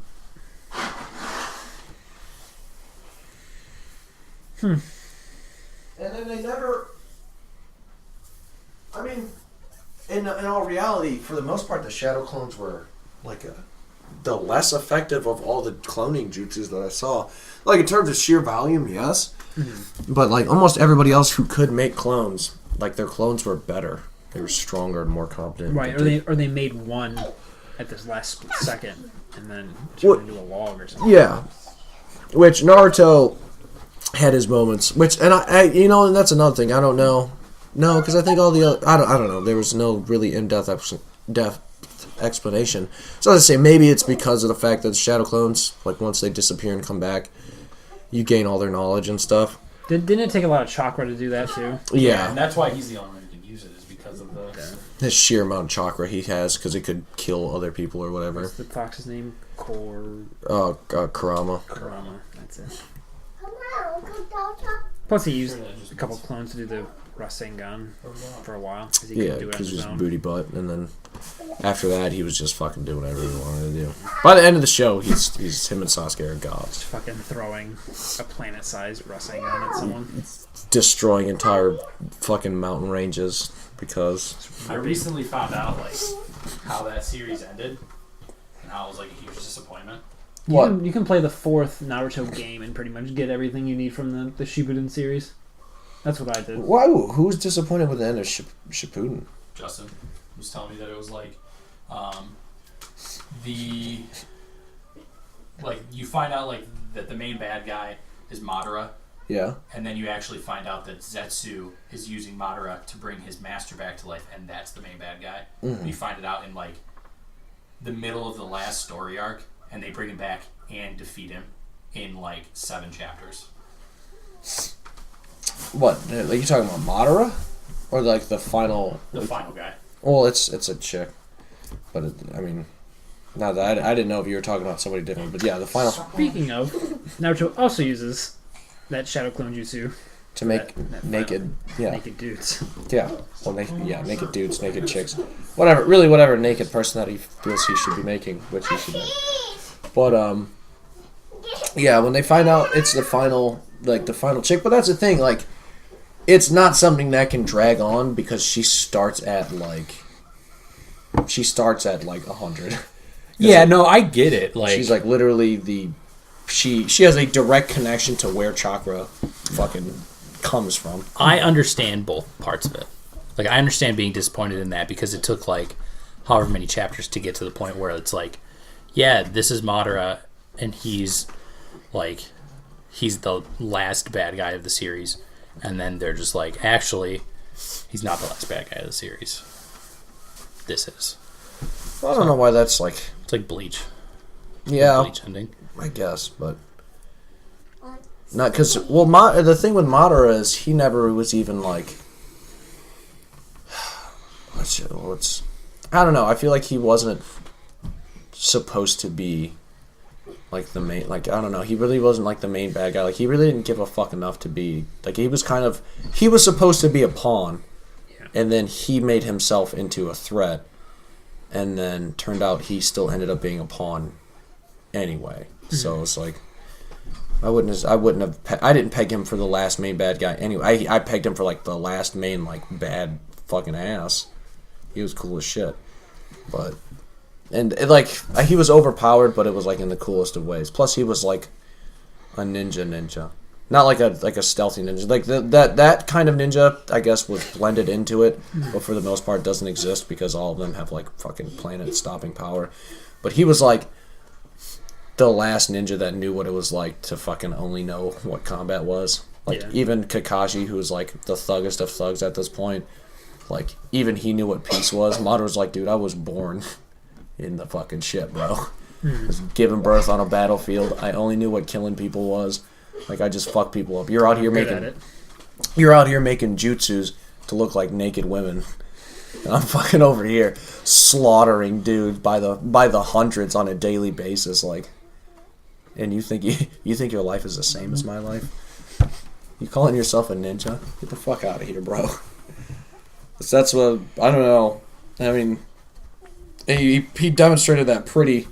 And then they never... I mean, in all reality, for the most part, the Shadow Clones were like the less effective of all the cloning jutsus that I saw. Like, in terms of sheer volume, yes. Mm-hmm. But, like, almost everybody else who could make clones, like, their clones were better. They were stronger and more competent. Right, or they made one at this last split second and then turned into a log or something. Yeah. Which Naruto had his moments. Which, and I you know, and that's another thing. I don't know. No, because I think all the other... I don't know. There was no really in-depth explanation. So I'd say maybe it's because of the fact that the Shadow Clones, like, once they disappear and come back, you gain all their knowledge and stuff. Didn't it take a lot of chakra to do that, too? Yeah. And that's why he's the only one who can use it, is because of the... His sheer amount of chakra he has, because it could kill other people or whatever. What's the fox's name? Oh, Kurama. Kurama. That's it. Come on, go down. Plus, he used a couple clones to do the Rasengan for a while. Cause he Yeah, couldn't do it on because he his was own. booty butt, and then after that, he was just fucking doing whatever he wanted to do. By the end of the show, he's him and Sasuke are gods. Fucking throwing a planet-sized Rasengan at someone. Destroying entire fucking mountain ranges because... I recently found out, like, how that series ended, and how it was, like, a huge disappointment. You can play the 4th Naruto game and pretty much get everything you need from the Shippuden series. That's what I did. Why? Who was disappointed with the end of Shippuden? Justin was telling me that it was like, you find out like that the main bad guy is Madara. Yeah. And then you actually find out that Zetsu is using Madara to bring his master back to life, and that's the main bad guy. Mm-hmm. You find it out in like the middle of the last story arc, and they bring him back and defeat him in like 7 chapters. What? Like you talking about Madara, or like the final? The final guy. Well, it's a chick, but I mean, not that I didn't know if you were talking about somebody different. But yeah, the final. Speaking of, Naruto also uses that shadow clone jutsu To make naked, naked dudes. Yeah. Well, naked dudes, naked chicks, whatever naked person that he feels he should be making, which he should make. But yeah, when they find out it's the final chick, but that's the thing, like, it's not something that can drag on because she starts at like 100. Yeah, no, I get it. Like She's like literally she has a direct connection to where chakra fucking comes from. I understand both parts of it. Like, I understand being disappointed in that because it took like however many chapters to get to the point where it's like, yeah, this is Madara, and he's the last bad guy of the series, and then they're just like, actually, he's not the last bad guy of the series. This is. I don't know why that's like. It's like Bleach. Yeah, Bleach ending. I guess, but not because. Well, the thing with Madara is he never was even like. What's I don't know. I feel like he wasn't supposed to be like the main. Like, I don't know. He really wasn't like the main bad guy. Like, he really didn't give a fuck enough to be like. He was supposed to be a pawn, and then he made himself into a threat, and then turned out he still ended up being a pawn anyway. So it's like I didn't peg him for the last main bad guy anyway. I pegged him for like the last main like bad fucking ass. He was cool as shit, but he was overpowered, but it was like in the coolest of ways. Plus he was like a ninja, not like a stealthy ninja. Like that kind of ninja, I guess, was blended into it, but for the most part doesn't exist because all of them have like fucking planet stopping power. But he was like the last ninja that knew what it was like to fucking only know what combat was. Like, even Kakashi, who's like the thuggest of thugs at this point, like, even he knew what peace was. Madara's like, dude, I was born in the fucking shit, bro. Was given birth on a battlefield. I only knew what killing people was. Like, I just fuck people up. You're out here making jutsus to look like naked women. And I'm fucking over here slaughtering dudes by the hundreds on a daily basis, like. And you think your life is the same as my life? You calling yourself a ninja? Get the fuck out of here, bro. That's what I don't know. I mean, he demonstrated that pretty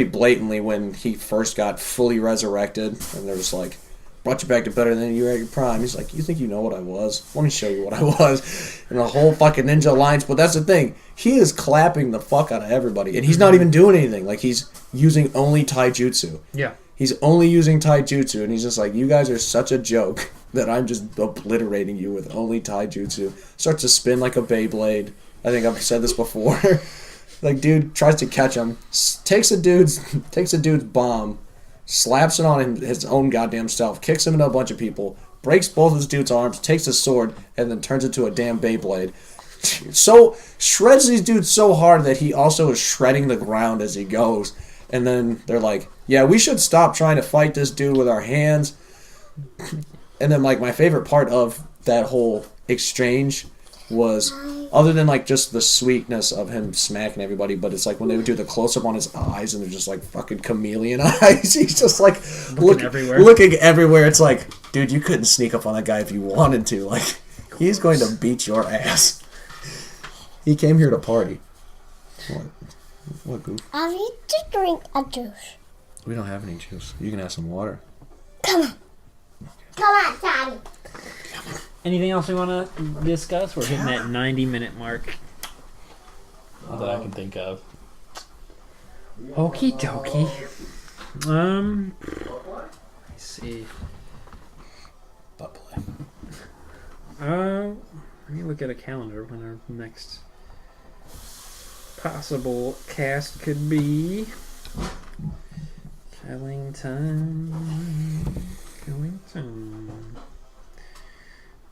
blatantly when he first got fully resurrected, and they're just like, brought you back to better than you were at your prime. He's like, you think you know what I was? Let me show you what I was. And the whole fucking ninja alliance. But that's the thing. He is clapping the fuck out of everybody, and he's not even doing anything. Like, he's using only taijutsu. Yeah. He's only using taijutsu, and he's just like, you guys are such a joke that I'm just obliterating you with only taijutsu. Starts to spin like a Beyblade. I think I've said this before. Like, dude tries to catch him, takes a dude's bomb, slaps it on his own goddamn self, kicks him into a bunch of people, breaks both of his dude's arms, takes his sword, and then turns it to a damn Beyblade. So shreds these dudes so hard that he also is shredding the ground as he goes. And then they're like, yeah, we should stop trying to fight this dude with our hands. And then, like, my favorite part of that whole exchange was, other than, like, just the sweetness of him smacking everybody, but it's like when they would do the close-up on his eyes, and they're just, like, fucking chameleon eyes. He's just, like, looking everywhere. It's like, dude, you couldn't sneak up on that guy if you wanted to. Like, he's going to beat your ass. He came here to party. What goof? I need to drink a juice. We don't have any juice. You can have some water. Come on, Daddy. Anything else we want to discuss? We're hitting that 90-minute mark. Not that I can think of. Okie dokie. Let's see. Butt play. Let me look at a calendar when our next possible cast could be. Killing time.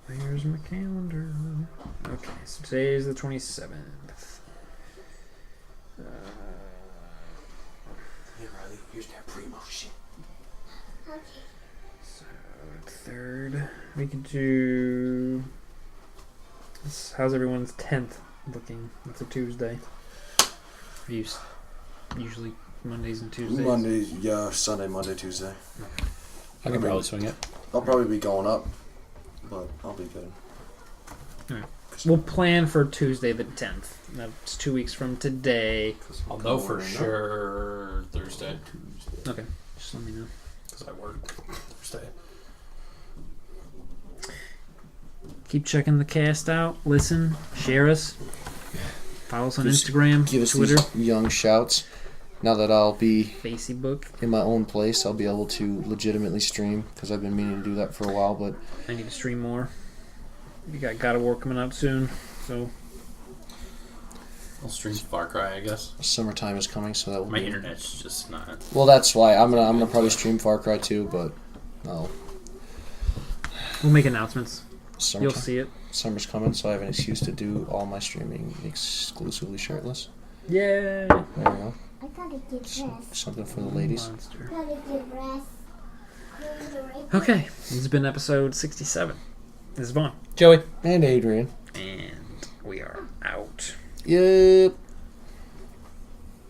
Where's my calendar? Okay, so today is the 27th. Hey Riley, here's that primo shit. Okay. So, third. We could do. How's everyone's 10th looking? It's a Tuesday. Usually Mondays and Tuesdays. Monday, yeah, Sunday, Monday, Tuesday. I can probably swing it. I'll probably be going up, but I'll be good. We'll plan for Tuesday the 10th. That's 2 weeks from today. I'll know for sure Thursday. Okay, just let me know. Because I work Thursday. Keep checking the cast out. Listen, share us. Follow us on Just Instagram, Give us Twitter, these young shouts. Now that I'll be Facebook. in my own place, I'll be able to legitimately stream because I've been meaning to do that for a while. But I need to stream more. We got God of War coming out soon, so I'll stream Far Cry, I guess. summertime is coming, so that will My be. internet's just not. Well, that's why I'm gonna probably stream Far Cry 2, but we'll make announcements. You'll see it. Summer's coming, so I have an excuse to do all my streaming exclusively shirtless. Yay! There we go. I gotta get dressed. Something for the ladies. Monster. Gotta get dressed. Okay, this has been episode 67. This is Vaughn. Joey. And Adrian. And we are out. Yep.